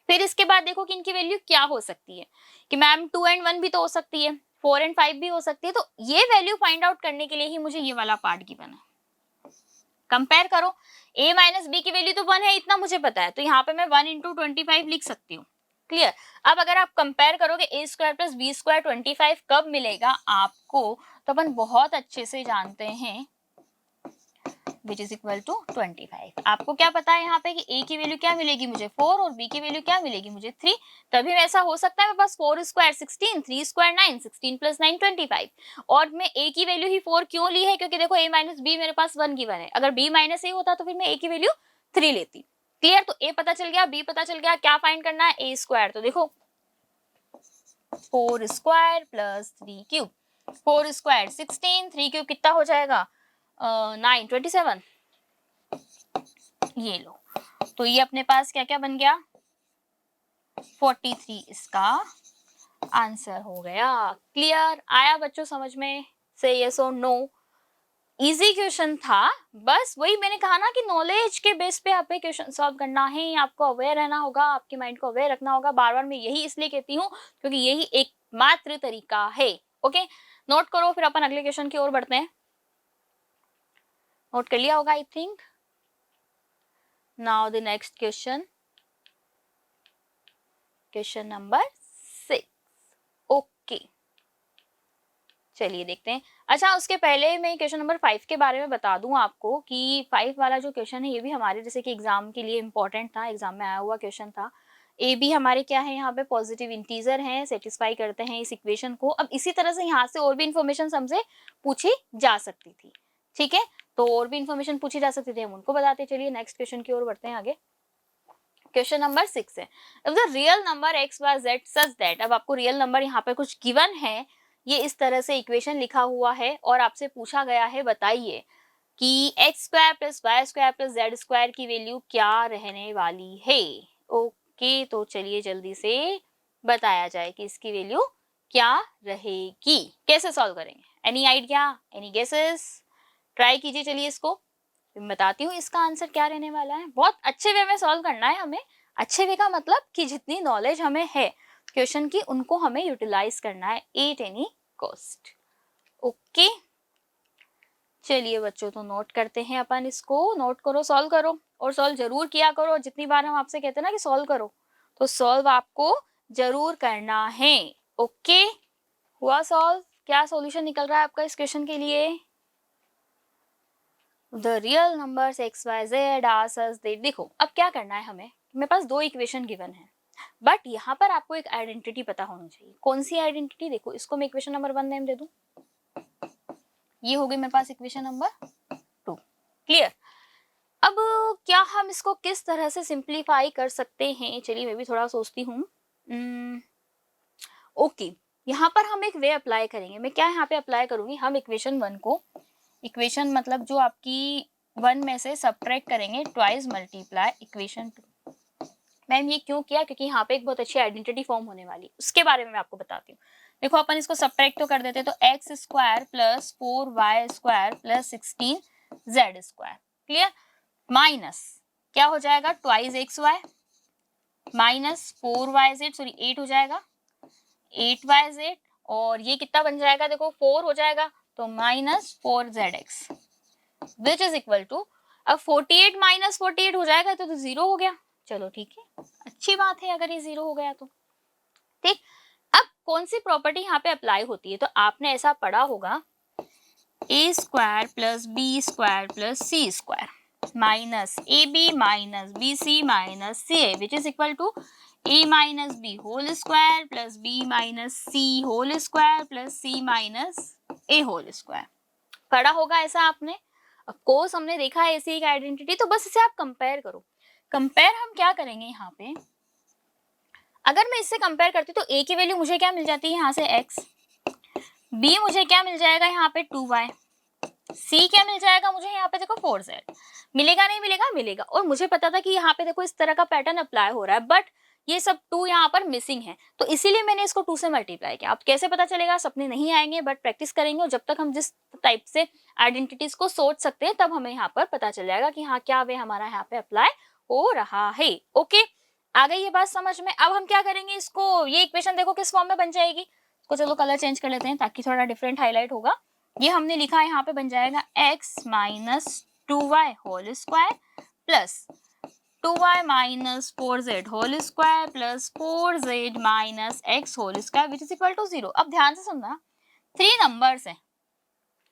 S1: फिर इसके बाद देखो कि इनकी वैल्यू क्या हो सकती है, कि मैम 2 एंड 1 भी तो हो सकती है, 4 एंड 5 भी हो सकती है। तो ये वैल्यू फाइंड आउट करने के लिए ही मुझे ये वाला पार्ट गिवन है। कंपेयर करो, a माइनस बी की वैल्यू तो 1 है, इतना मुझे पता है, तो यहाँ पे मैं 1 इंटू 25 लिख सकती हूँ। क्लियर? अब अगर आप कंपेयर करोगे a square plus b square 25 कब मिलेगा आपको, तो अपन बहुत अच्छे से जानते हैं, विच इज इक्वल टू 25। आपको क्या पता है यहाँ पे कि a की वैल्यू क्या मिलेगी मुझे, 4, और b की वैल्यू क्या मिलेगी मुझे, 3। तभी ऐसा हो सकता है मेरे पास 4 स्क्वायर 16, 3 स्क्वायर 9, 16 प्लस 9 25। और मैं a की वैल्यू ही 4 क्यों ली है, क्योंकि देखो a माइनस बी मेरे पास 1 गिवन है, अगर b माइनस a होता तो फिर मैं a की वैल्यू 3 लेती। क्लियर? तो a पता चल गया, b पता चल गया, क्या फाइंड करना है, a स्क्वायर। तो देखो 4 square plus 3 cube, 4 square 16, 3 cube कितना हो जाएगा, 9 27। ये लो, तो ये अपने पास क्या क्या बन गया, 43 इसका आंसर हो गया। क्लियर? आया बच्चों समझ में? से यस और नो? इजी क्वेश्चन था, बस वही मैंने कहा ना कि नॉलेज के बेस पे आपको क्वेश्चन सॉल्व करना है, आपको अवेयर रहना होगा, आपके माइंड को अवेयर रखना होगा। बार बार मैं यही इसलिए कहती हूँ क्योंकि यही एकमात्र तरीका है। ओके, नोट करो, फिर अपन अगले क्वेश्चन की ओर बढ़ते हैं। नोट कर लिया होगा I think. Now the next question, question number 6। Okay, चलिए देखते हैं। अच्छा, उसके पहले मैं क्वेश्चन नंबर 5 के बारे में बता दूं आपको कि 5 वाला जो क्वेश्चन है ये भी हमारे जैसे कि एग्जाम के लिए इंपॉर्टेंट था, एग्जाम में आया हुआ क्वेश्चन था। ए बी हमारे क्या है, यहाँ पे पॉजिटिव इंटीजर हैं, सेटिस्फाई करते हैं इस इक्वेशन को। अब इसी तरह से यहाँ से और भी इन्फॉर्मेशन हमसे पूछी जा सकती थी, ठीक है, तो और भी इन्फॉर्मेशन पूछी जा सकती थी, हम उनको बताते। चलिए नेक्स्ट क्वेश्चन की ओर बढ़ते हैं आगे। क्वेश्चन नंबर 6 है, if the real number x y z such that. अब आपको रियल नंबर यहाँ पे कुछ गिवन है, ये इस तरह से इक्वेशन लिखा हुआ है और आपसे पूछा गया है बताइए कि x square plus y square plus z square की वैल्यू क्या रहने वाली है। ओके, तो चलिए जल्दी से बताया जाए कि इसकी वैल्यू क्या रहेगी। कैसे सॉल्व करेंगे, any idea, any guesses? Try कीजिए, चलिए इसको मैं बताती हूँ इसका आंसर क्या रहने वाला है। बहुत अच्छे वे में सॉल्व करना है हमें। अच्छे वे का मतलब कि जितनी नॉलेज हमें है क्वेश्चन की, उनको हमें यूटिलाइज करना है एट एनी कॉस्ट। ओके, चलिए बच्चों, तो नोट करते हैं अपन इसको। नोट करो, सॉल्व करो, और सॉल्व जरूर किया करो। जितनी बार हम आपसे कहते हैं ना कि सॉल्व करो, तो सॉल्व आपको जरूर करना है। ओके, हुआ सॉल्व? क्या सॉल्यूशन निकल रहा है आपका इस क्वेश्चन के लिए? The real numbers x y z are such that. देखो अब क्या करना है हमें, मेरे पास दो इक्वेशन गिवन है, बट यहाँ पर आपको एक आइडेंटिटी पता होनी चाहिए। कौन सी आइडेंटिटी? देखो इसको मैं इक्वेशन नंबर 1 नेम दे दूं, ये हो गई मेरे पास इक्वेशन नंबर 2। क्लियर? अब क्या हम इसको किस तरह से सिंप्लीफाई कर सकते हैं? चलिए मैं भी थोड़ा सोचती हूँ। ओके, यहाँ पर हम एक वे अप्लाई करेंगे। मैं क्या यहाँ पे अप्लाई करूंगी, हम इक्वेशन 1 को, इक्वेशन मतलब जो आपकी 1 में से सब्ट्रैक्ट करेंगे, ट्वाइस मल्टीप्लाई इक्वेशन 2। मैम ये क्यों किया? क्योंकि यहाँ पे एक बहुत अच्छी आइडेंटिटी फॉर्म होने वाली, उसके बारे में मैं आपको बताती हूँ। देखो अपन इसको सब्ट्रैक्ट तो कर देते, तो x square plus 4y square plus 16z square, clear, minus क्या हो जाएगा, twice x y minus 4yz, sorry 8 हो जाएगा, 8yz, और ये कितना बन जाएगा, देखो 4 हो जाएगा, तो minus 4zx which is equal to, अब 48 माइनस 48 हो जाएगा तो 0 हो गया। चलो ठीक है, अच्छी बात है अगर ये 0 हो गया तो। ठीक, अब कौन सी प्रॉपर्टी यहाँ पे अप्लाई होती है, तो आपने ऐसा पढ़ा होगा, a square plus b square plus c square minus a b minus b c minus c a which is equal to a minus b whole square plus b minus c whole square plus c minus a whole square. पढ़ा होगा ऐसा आपने, of course हमने देखा है ऐसी एक identity, तो बस इसे आप कंपेयर करो। कंपेयर हम क्या करेंगे यहाँ पे, अगर मैं इससे कंपेयर करती हूँ तो a की वैल्यू मुझे क्या मिल जाती है यहाँ से x, b मुझे क्या मिल जाएगा यहाँ पे 2y, c क्या मिल जाएगा मुझे यहाँ पे देखो 4z, मिलेगा नहीं मिलेगा, मिलेगा। और मुझे पता था कि यहाँ पे देखो इस तरह का पैटर्न अप्लाई हो रहा है, बट ये सब 2 यहाँ पर मिसिंग है, तो इसीलिए मैंने इसको 2 से मल्टीप्लाई किया। अब कैसे पता चलेगा, सपने नहीं आएंगे, बट प्रैक्टिस करेंगे, और जब तक हम जिस टाइप से आइडेंटिटीज को सोच सकते हैं तब हमें यहाँ पर पता चल जाएगा कि हाँ क्या वे हमारा यहाँ पे अप्लाई हो रहा है। ओके, आ गई ये बात समझ में। अब हम क्या करेंगे, इसको, ये इक्वेशन देखो किस फॉर्म में बन जाएगी, इसको चलो कलर चेंज कर लेते हैं ताकि थोड़ा डिफरेंट हाईलाइट होगा। ये हमने लिखा है यहाँ पे बन जाएगा x minus 2y whole square plus 2y minus 4z whole square plus 4z minus x whole square which is equal to 0। अब ध्यान से सुनना, 3 नंबर्स हैं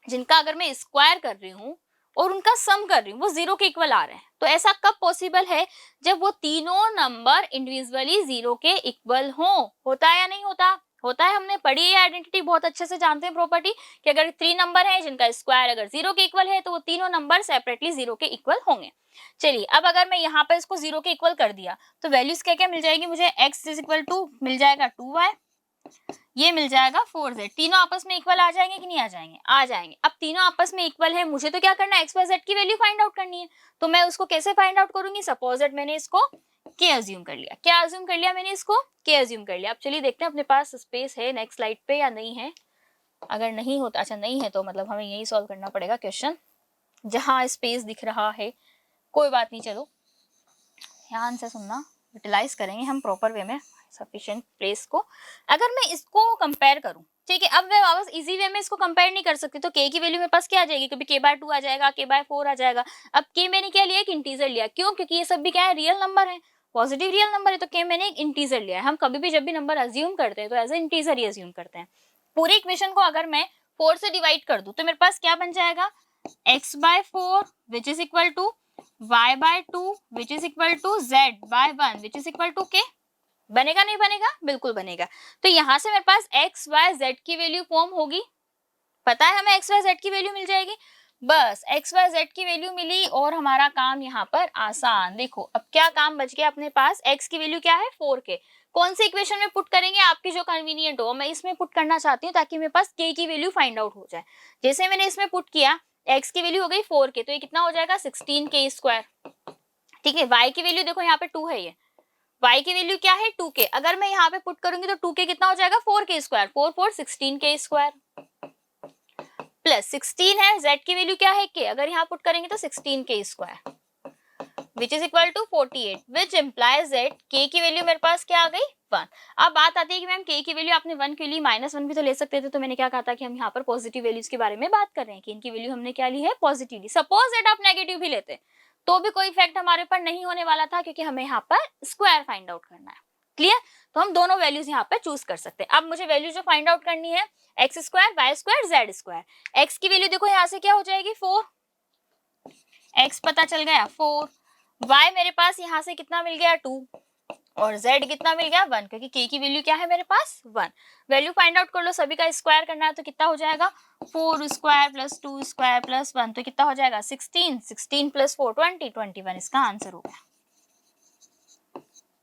S1: जिनका अगर मैं स्क्वायर कर रही हूँ और उनका सम कर रही हूँ, वो 0 के इक्वल आ रहे हैं। तो ऐसा कब पॉसिबल है, जब वो तीनों नंबर इंडिविजुअली 0 के इक्वल हो। होता है या नहीं होता? होता है। हमने पढ़ी है आइडेंटिटी, बहुत अच्छे से जानते हैं प्रॉपर्टी कि अगर 3 नंबर है जिनका स्क्वायर अगर 0 के इक्वल है तो वो तीनों नंबर सेपरेटली 0 के इक्वल होंगे। चलिए, अब अगर मैं यहाँ पर इसको 0 के इक्वल कर दिया तो वैल्यूज क्या क्या मिल जाएगी मुझे, x इज इक्वल टू मिल जाएगा 2y, ये मिल जाएगा 4z। तीनों आपस में इक्वल आ जाएंगे कि नहीं आ जाएंगे? आ जाएंगे। अब तीनों आपस में इक्वल है, मुझे तो क्या करना है, एक्स वाई जेड की वैल्यू फाइंड आउट करनी है। तो मैं उसको कैसे फाइंड आउट करूंगी, सपोज दैट मैंने इसको के अज्यूम कर लिया। क्या अज्यूम कर लिया मैंने, इसको के अज्यूम कर लिया। अब चलिए देखते हैं अपने पास स्पेस है नेक्स्ट स्लाइड पे या नहीं है। अगर नहीं होता, अच्छा नहीं है, तो मतलब हमें यही सॉल्व करना पड़ेगा क्वेश्चन जहाँ स्पेस दिख रहा है। कोई बात नहीं, चलो ध्यान से सुनना, यूटिलाइज करेंगे हम प्रॉपर वे में सफिशिएंट प्लेस को। अगर मैं इसको कंपेयर करूं, ठीक है, अब मैं वापस इजी वे में इसको कंपेयर नहीं कर सकती, तो k की वैल्यू मेरे पास क्या आ जाएगी, कभी k/2 आ जाएगा, k/4 आ जाएगा। अब k मैंने क्या लिया, एक इंटीजर लिया। क्यों? क्योंकि ये सब भी क्या है, रियल नंबर है, पॉजिटिव रियल नंबर है, तो k मैंने एक इंटीजर लिया है। हम कभी भी जब भी नंबर अज्यूम करते हैं तो एज ए इंटीजर ही अज्यूम करते हैं। पूरी इक्वेशन को अगर मैं 4 से डिवाइड कर दूं तो मेरे पास क्या बन जाएगा, x/4 which is equal to y/2 which is equal to z/1 which is equal to k। बनेगा नहीं बनेगा? बिल्कुल बनेगा। तो यहां से मेरे पास x y z की वैल्यू फॉर्म होगी, पता है हमें x y z की वैल्यू मिल जाएगी। बस x y z की वैल्यू मिली और हमारा काम यहाँ पर आसान। देखो अब क्या काम बच गया अपने पास, x की वैल्यू क्या है 4k। कौन सी इक्वेशन में पुट करेंगे, आपकी जो कन्वीनियंट हो। मैं इसमें पुट करना चाहती हूँ ताकि मेरे पास k की वैल्यू फाइंड आउट हो जाए। जैसे मैंने इसमें पुट किया, x की वैल्यू हो गई 4k, तो ये कितना हो जाएगा 16k स्क्वायर। ठीक है, y की वैल्यू देखो यहाँ पे 2 है, ये y की वैल्यू क्या है 2k। अगर मैं यहाँ पे पुट करूंगी तो 2k कितना हो जाएगा 4k square, 4 4 16k square plus 16 है, z की वैल्यू क्या है k, अगर यहाँ पुट करेंगे तो 16k square which is equal to 48 which implies that k की वैल्यू मेरे पास क्या आ गई 1। अब बात आती है कि मैम k की वैल्यू आपने 1 के लिए -1 भी तो ले सकते थे। तो मैंने क्या कहा था कि हम यहाँ पर पॉजिटिव वैल्यूज के बारे में बात कर रहे हैं कि इनकी वैल्यू हमने क्या ली है पॉजिटिवली। सपोज दैट आप नेगेटिव भी लेते तो भी कोई इफेक्ट हमारे पर नहीं होने वाला था, क्योंकि हमें यहाँ पर स्क्वायर फाइंड आउट करना है। क्लियर? तो हम दोनों वैल्यूज यहाँ पर चूज कर सकते हैं। अब मुझे वैल्यू जो फाइंड आउट करनी है x square y square z square. X की वैल्यू देखो यहाँ से क्या हो जाएगी 4, एक्स पता चल गया 4, y मेरे पास यहाँ से कितना मिल गया 2, और z कितना मिल गया 1, क्योंकि k की वैल्यू क्या है मेरे पास 1। वैल्यू फाइंड आउट कर लो, सभी का स्क्वायर करना है तो कितना हो जाएगा 4 स्क्वायर प्लस 2 स्क्वायर प्लस 1, तो कितना हो जाएगा 16, 16 प्लस 4 20, 21 इसका आंसर हो गया।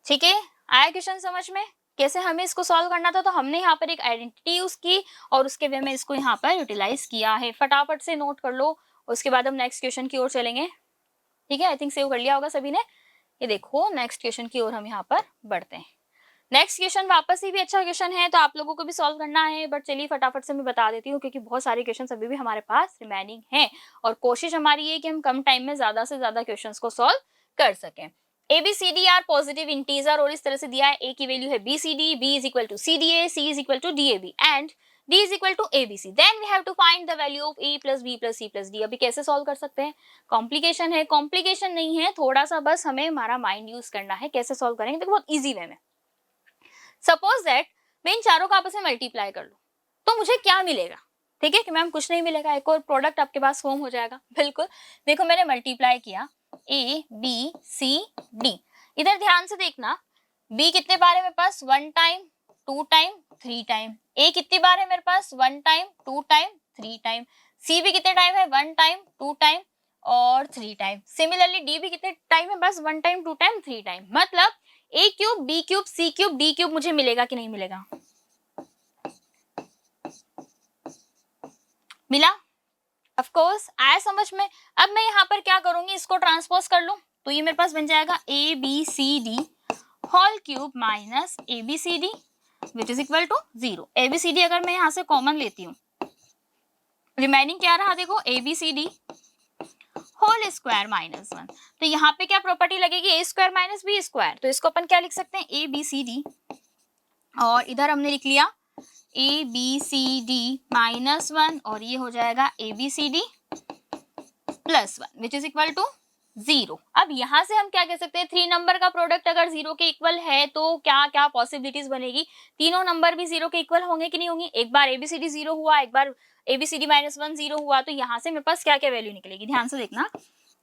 S1: ठीक है, आया क्वेश्चन समझ में कैसे हमें इसको सॉल्व करना था? तो हमने यहाँ पर एक आइडेंटिटी यूज की और उसके वे में इसको यहाँ पर यूटिलाइज किया है। फटाफट से नोट कर लो, उसके बाद हम नेक्स्ट क्वेश्चन की ओर चलेंगे। ठीक है, आई थिंक सेव कर लिया होगा सभी ने। ये देखो नेक्स्ट क्वेश्चन की ओर हम यहाँ पर बढ़ते हैं। नेक्स्ट क्वेश्चन वापस ही भी अच्छा क्वेश्चन है, तो आप लोगों को भी सॉल्व करना है, बट चलिए फटाफट से मैं बता देती हूँ क्योंकि बहुत सारे क्वेश्चन अभी भी हमारे पास रिमेनिंग हैं और कोशिश हमारी है कि हम कम टाइम में ज्यादा से ज्यादा क्वेश्चन को सॉल्व कर सकें। A B C d are positive integer और इस तरह से दिया है, ए की वैल्यू है b C d, b is equal to c d a, c is equal to d a b and d is equal to abc, then we have to find the value of a plus b plus c plus d। अभी कैसे solve कर सकते हैं? Complication है, complication नहीं है, थोड़ा सा बस हमें हमारा माइंड यूज करना है। कैसे सॉल्व करेंगे? देखो बहुत इजी वे में। सपोज दैट मैं इन चारों का आपस में मल्टीप्लाई कर लूं तो मुझे क्या मिलेगा? ठीक है कि मैम कुछ नहीं मिलेगा, एक और प्रोडक्ट आपके पास फॉर्म हो जाएगा। बिल्कुल, देखो मैंने मल्टीप्लाई किया a b c d। इधर ध्यान से देखना, b कितने बार है मेरे पास? 1 टाइम, 2 टाइम, 3 टाइम। a कितनी बार है मेरे पास? 1 टाइम, 2 टाइम, 3 टाइम। c भी कितने टाइम है? 1 टाइम, 2 टाइम और 3 टाइम। सिमिलरली d भी कितने टाइम है? बस 1 टाइम, 2 टाइम, 3 टाइम। मतलब a cube, b cube, c cube, d cube मुझे मिलेगा कि नहीं मिलेगा? मिला? ऑफ कोर्स, आया समझ में। अब मैं यहाँ पर क्या करूंगी, इसको ट्रांसपोज कर लूं तो ये मेरे पास बन जाएगा a b c d whole cube minus a b c d which is equal to 0। a b c d अगर मैं यहाँ से कॉमन लेती हूँ, रिमेनिंग क्या रहा? देखो a b c d whole square minus 1। तो यहाँ पे क्या प्रॉपर्टी लगेगी? A square minus b square. तो इसको अपन क्या लिख सकते हैं? ए बी सी डी और इधर हमने लिख लिया a B C d minus 1 और ये हो जाएगा a B C d plus 1 which is equal to 0। अब यहाँ से हम क्या कह सकते हैं? 3 नंबर का प्रोडक्ट अगर 0 के इक्वल है तो क्या क्या पॉसिबिलिटीज बनेगी? तीनों नंबर भी 0 के इक्वल होंगे कि नहीं होंगे? एक बार एबीसीडी 0 हुआ, एक बार एबीसीडी माइनस 1 0 हुआ, तो यहाँ से मेरे पास क्या क्या वैल्यू निकलेगी? ध्यान से देखना,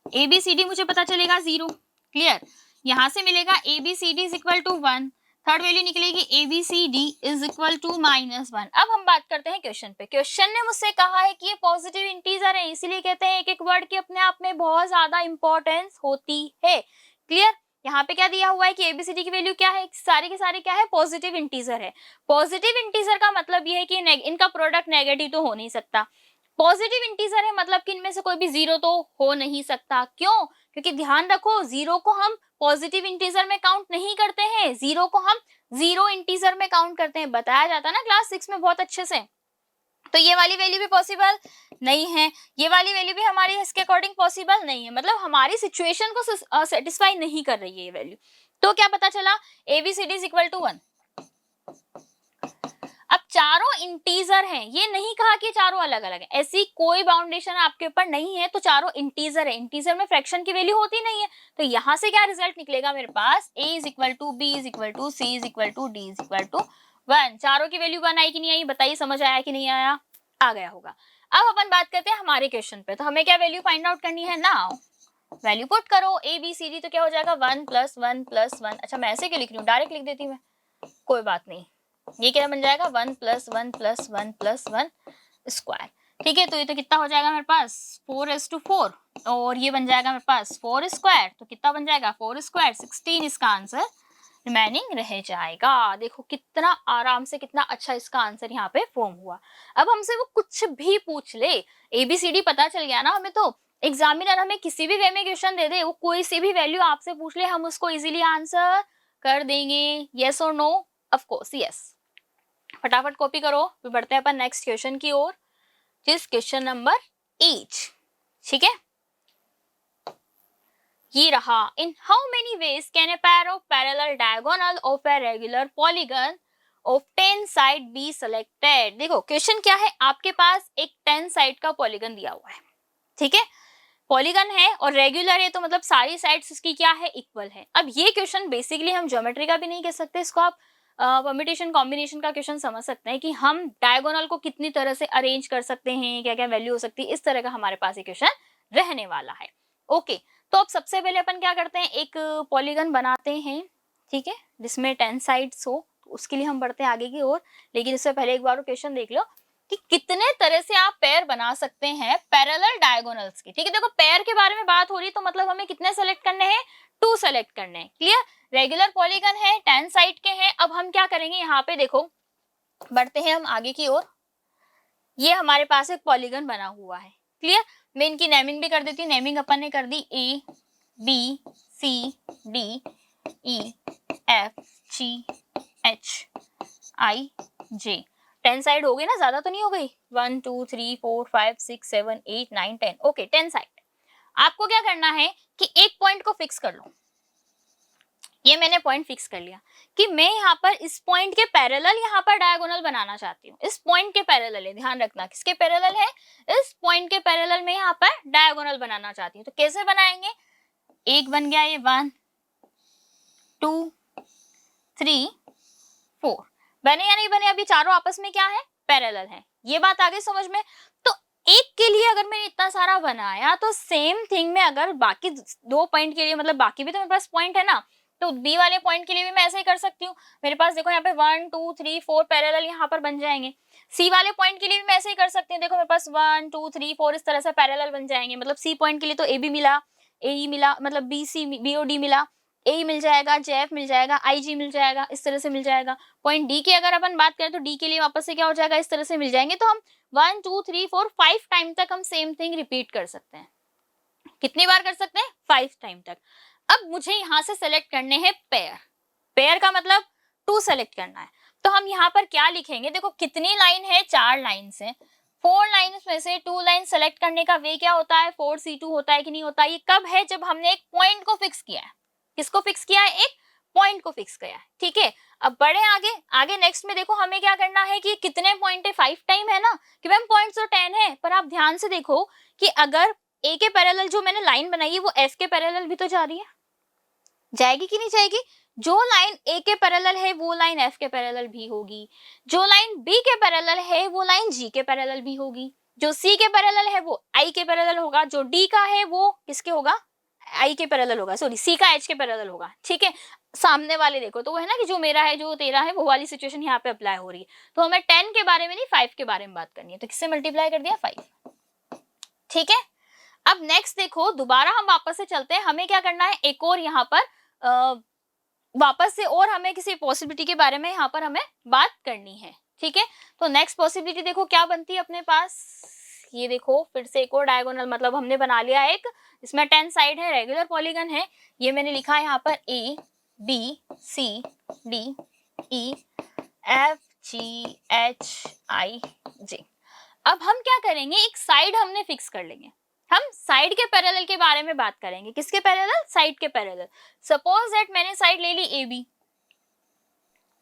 S1: एबीसीडी मुझे पता चलेगा 0, क्लियर। यहाँ से मिलेगा a b c d is equal to 1, third value निकलेगी एबीसीडी इज इक्वल टू -1। अब हम बात करते हैं क्वेश्चन पे। क्वेश्चन ने मुझसे कहा है कि ये पॉजिटिव इंटीजर है, इसीलिए कहते हैं एक एक वर्ड की अपने आप में बहुत ज्यादा इंपॉर्टेंस होती है, क्लियर। यहाँ पे क्या दिया हुआ है कि एबीसीडी की वैल्यू क्या है? सारे के सारे क्या है? पॉजिटिव इंटीजर है। पॉजिटिव इंटीजर का मतलब ये है कि इनका प्रोडक्ट नेगेटिव तो हो नहीं सकता। पॉजिटिव इंटीजर है मतलब कि इनमें से कोई भी 0 तो हो नहीं सकता। क्यों? क्योंकि ध्यान रखो 0 को हम पॉजिटिव इंटीजर में काउंट नहीं करते हैं, 0 को हम 0 इंटीजर में काउंट करते हैं। बताया जाता है ना क्लास 6 में बहुत अच्छे से। तो ये वाली वैल्यू भी पॉसिबल नहीं है, ये वाली वैल्यू भी हमारी इसके अकॉर्डिंग पॉसिबल नहीं है, मतलब हमारी सिचुएशन को सेटिस्फाई नहीं कर रही है ये वैल्यू। तो क्या पता चला? A b c d is equal to 1। अब चारों इंटीजर हैं, ये नहीं कहा कि चारों अलग अलग है, ऐसी कोई बाउंडेशन आपके ऊपर नहीं है, तो चारों इंटीजर है। इंटीजर में फ्रैक्शन की वैल्यू होती नहीं है, तो यहाँ से क्या रिजल्ट निकलेगा मेरे पास? a is equal to b is equal to c is equal to d is equal to 1। चारों की वैल्यू 1 आई कि नहीं आई? बताइए, समझ आया कि नहीं आया? आ गया होगा। अब अपन बात करते हैं हमारे क्वेश्चन पे। तो हमें क्या वैल्यू फाइंड आउट करनी है? नाउ वैल्यू पुट करो, ए बी सी डी, तो क्या हो जाएगा 1 प्लस 1 प्लस 1। अच्छा मैं ऐसे क्यों लिख रही हूँ, डायरेक्ट लिख देती मैं, कोई बात नहीं। ये क्या बन जाएगा? 1 प्लस 1 प्लस 1 प्लस 1 स्क्वायर। ठीक है, तो ये तो कितना हो जाएगा मेरे पास? 4:4 और ये बन जाएगा मेरे पास 4 स्क्वायर, तो कितना बन जाएगा? 4 स्क्वायर 16। इसका आंसर रिमेनिंग रह जाएगा। देखो कितना आराम से, कितना अच्छा इसका आंसर यहाँ पे फॉर्म हुआ। अब हमसे वो कुछ भी पूछ ले, एबीसीडी पता चल गया ना हमें, तो एग्जामिनर हमें किसी भी वे में क्वेश्चन दे दे, वो कोई सी भी वैल्यू आपसे पूछ ले, हम उसको इजीली आंसर कर देंगे। यस और नो? Of course yes. फटाफट कॉपी करो, फिर बढ़ते हैं अपन नेक्स्ट क्वेश्चन की ओर, जिस क्वेश्चन नंबर 8। ठीक है, ये रहा। In how many ways can a pair of parallel diagonal of a regular polygon of 10 side be selected. देखो क्वेश्चन क्या है, आपके पास एक 10 साइड का पॉलीगन दिया हुआ है, ठीक है, पॉलीगन है और रेगुलर है, तो मतलब सारी साइड्स इसकी क्या है? इक्वल है। अब ये क्वेश्चन बेसिकली हम ज्योमेट्री का भी नहीं कह सकते, इसको आप परम्यूटेशन कॉम्बिनेशन का क्वेश्चन समझ सकते हैं कि हम डायगोनल को कितनी तरह से अरेंज कर सकते हैं, क्या क्या वैल्यू हो सकती है, इस तरह का हमारे पास ये क्वेश्चन रहने वाला है। ओके, तो अब सबसे पहले अपन क्या करते हैं, एक पॉलीगन बनाते हैं। ठीक है, जिसमें 10 साइड्स हो, तो उसके लिए हम बढ़ते हैं आगे की ओर। लेकिन इससे पहले एक बार क्वेश्चन देख लो कि कितने तरह से आप पेयर बना सकते हैं पैरेलल डायगोनल्स की। ठीक है, देखो पेयर के बारे में बात हो रही है तो मतलब हमें कितने सेलेक्ट करने हैं, 2 सेलेक्ट करने हैं। क्लियर, रेगुलर पॉलीगन है, 10 साइड के हैं। अब हम क्या करेंगे, यहाँ पे देखो बढ़ते हैं हम आगे की ओर। ये हमारे पास एक पॉलीगन बना हुआ है। क्लियर, मैं इनकी नेमिंग भी कर देती हूँ। नेमिंग अपन ने कर दी A B C D E F G H I J। 10 side हो गई ना, ज्यादा तो नहीं हो गई। 1 2 3 4 5 6 7 8 9 10। Okay, 10 side. आपको क्या करना है कि एक पॉइंट को फिक्स कर लो। ये मैंने पॉइंट फिक्स कर लिया कि मैं यहाँ पर इस पॉइंट के पैरेलल यहाँ पर डायगोनल बनाना चाहती हूँ। इस पॉइंट के पैरेलल है, ध्यान रखना किसके पैरेलल है, इस पॉइंट के पैरेलल में यहाँ पर डायगोनल बनाना चाहती हूँ। तो कैसे बनाएंगे, एक बन गया ये 1 2 3 4, बने या नहीं बने, अभी चारों आपस में क्या है, पैरेलल है। ये बात आ गई समझ में। तो एक के लिए अगर मैंने इतना सारा बनाया तो सेम थिंग में अगर बाकी 2 पॉइंट के लिए, मतलब बाकी भी तो मेरे पास पॉइंट है ना, तो बी वाले पॉइंट के लिए भी मैं ऐसे ही कर सकती हूँ। मेरे पास देखो यहाँ पे 1 2 3 4 पैरेलल यहाँ पर बन जाएंगे। सी वाले पॉइंट के लिए भी मैं ऐसे ही कर सकती हूँ। देखो मेरे पास 1 2 3 4 इस तरह से पैरेलल बन जाएंगे। मतलब सी पॉइंट के लिए तो ए बी मिला, ए ई मिला, मतलब b c b o d मिला, ए मिल जाएगा, जे एफ मिल जाएगा, आई जी मिल जाएगा, इस तरह से मिल जाएगा। पॉइंट डी के अगर अपन बात करें तो डी के लिए वापस से क्या हो जाएगा, इस तरह से मिल जाएंगे। तो हम 1 2 3 4 5 टाइम तक हम सेम थिंग रिपीट कर सकते हैं। कितनी बार कर सकते हैं, 5 टाइम तक। अब मुझे यहाँ से सेलेक्ट करने हैं पेयर। पेयर का मतलब 2 सेलेक्ट करना है। तो हम यहाँ पर क्या लिखेंगे, देखो कितनी लाइन है, 4 लाइन है। 4 लाइन में से 2 लाइन सेलेक्ट करने का वे क्या होता है, 4C2 होता है कि नहीं होता है। ये कब है, जब हमने एक पॉइंट को फिक्स किया है। किसको फिक्स किया है, एक पॉइंट को फिक्स किया है। ठीक है, अब बढ़े आगे। आगे नेक्स्ट में देखो हमें क्या करना है कि कितने पॉइंट है, 5 टाइम है ना, कि मैम पॉइंट्स तो 10 है। पर आप ध्यान से देखो कि अगर ए के पैरेलल जो मैंने लाइन बनाई है वो एफ के पैरेलल भी तो जा रही है, जाएगी कि नहीं जाएगी। जो लाइन ए के पैरेलल है वो लाइन एफ के पैरेलल भी होगी, जो लाइन बी के पैरेलल है वो लाइन जी के पैरेलल भी होगी, जो सी के पैरेलल है वो आई के पैरेलल होगा, जो डी का है वो किसके होगा, आई के पैरेलल होगा, सॉरी सी का एच के पैरेलल होगा। ठीक है, सामने वाले देखो तो वो है ना कि जो मेरा है जो तेरा है, वो वाली सिचुएशन यहाँ पे अप्लाई हो रही है। तो हमें 10 के बारे में नहीं 5 के बारे में बात करनी है। तो किससे मल्टीप्लाई कर दिया, 5। ठीक है, अब नेक्स्ट देखो दोबारा हम वापस से चलते हैं। हमें क्या करना है, एक और यहाँ पर वापस से और हमें किसी पॉसिबिलिटी के बारे में यहाँ पर हमें बात करनी है। ठीक है, तो नेक्स्ट पॉसिबिलिटी देखो क्या बनती है अपने पास। ये देखो फिर से एक और डायगोनल, मतलब हमने बना लिया एक, इसमें 10 साइड है, रेगुलर पॉलीगन है। ये मैंने लिखा है यहाँ पर A B C D E F G H I J. अब हम क्या करेंगे, एक साइड हमने फिक्स कर लेंगे। हम साइड के पैरेलल के बारे में बात करेंगे। किसके पैरेलल, साइड के पैरेलल। सपोज दैट मैंने साइड ले ली ए बी।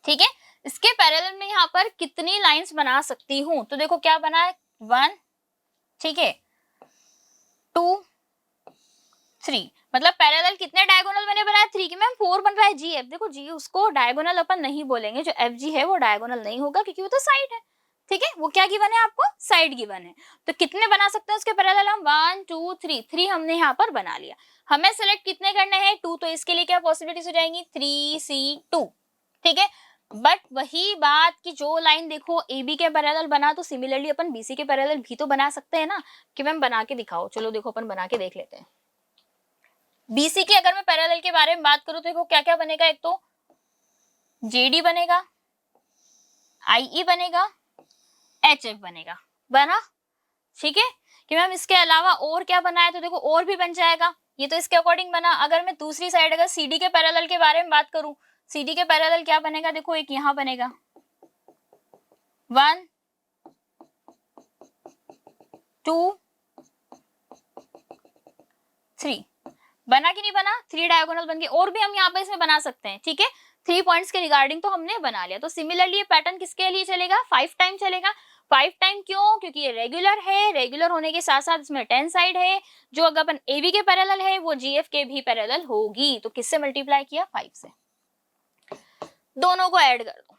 S1: ठीक है, इसके पैरेलल में यहाँ पर कितनी लाइंस बना सकती हूँ, तो देखो क्या बना है, 1, ठीक है, 2 3, मतलब पैरेलल कितने डायगोनल मैंने बनाया, 3 की। मैम 4 बन रहा है, जी एफ। देखो जी उसको डायगोनल अपन नहीं बोलेंगे, जो एफ जी है वो डायगोनल नहीं होगा क्योंकि वो तो साइड है। ठीक है, वो क्या गिवन है आपको, साइड गिवन है। तो कितने बना सकते हैं उसके पैरेलल हम, 1 2 3 हमने यहाँ पर बना लिया। हमें सेलेक्ट कितने करने हैं, 2। तो इसके लिए क्या पॉसिबिलिटीज हो जाएंगी, 3C2। ठीक है, बट वही बात कि जो लाइन देखो ए बी के पैरेलल बना, तो सिमिलरली अपन बीसी के पैरेलल भी तो बना सकते हैं ना। कि मैम बना के दिखाओ, चलो देखो अपन बना के देख लेते हैं। बीसी की अगर मैं पैरेलल के बारे में बात करूं तो देखो क्या क्या बनेगा, एक तो जेडी बनेगा, आईई बनेगा, एचएफ बनेगा, बना। ठीक है, कि मैम इसके अलावा और क्या बना है, तो देखो और भी बन जाएगा। ये तो इसके अकॉर्डिंग बना। अगर मैं दूसरी साइड अगर सीडी के पैरेलल के बारे में बात करूं, सीडी के पैरेलल क्या बनेगा, देखो एक यहाँ बनेगा 1 2 3, बना कि नहीं बना, 3 डायगोनल बन गए। और भी हम यहाँ पे इसमें बना सकते हैं। ठीक है, 3 पॉइंट्स के रिगार्डिंग तो हमने बना लिया। तो सिमिलरली ये पैटर्न किसके लिए चलेगा, 5 टाइम चलेगा। 5 टाइम क्यों, क्योंकि ये रेगुलर है, रेगुलर होने के साथ साथ इसमें 10 साइड है। जो अगर अपन एबी के पैरेलल है वो जीएफ के भी पैरेलल होगी। तो किससे मल्टीप्लाई किया, 5 से। दोनों को ऐड कर दो।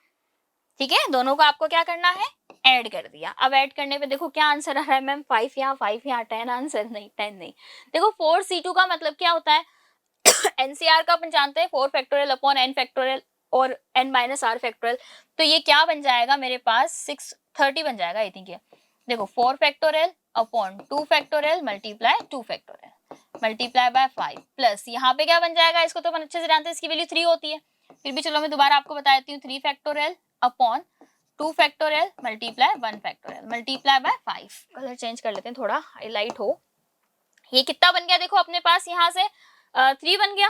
S1: ठीक है, दोनों को आपको क्या करना है, ऐड कर दिया। अब ऐड करने पे देखो क्या आंसर आ रहा है, मैम 5 यहाँ 5 यहाँ, 10 आंसर नहीं, 10 नहीं। देखो 4C2 का मतलब क्या होता है, एनसीआर का अपन जानते हैं 4 फैक्टोरियल अपॉन n फैक्टोरियल और n माइनस आर फैक्टोरियल, तो ये क्या बन जाएगा मेरे पास 630 बन जाएगा आई थिंक। ये देखो 4 factorial upon 2 factorial multiply 2 factorial multiply by 5 plus यहाँ पे क्या बन जाएगा, इसको तो अपन अच्छे से जानते हैं, इसकी वैल्यू 3 होती है, फिर भी चलो मैं दोबारा आपको बता देती हूँ। 3 factorial upon 2 factorial multiply 1 factorial multiply by 5। Colour change कर लेते हैं थोड़ा हाईलाइट हो। ये कितना बन गया देखो अपने पास यहाँ से 3 बन गया,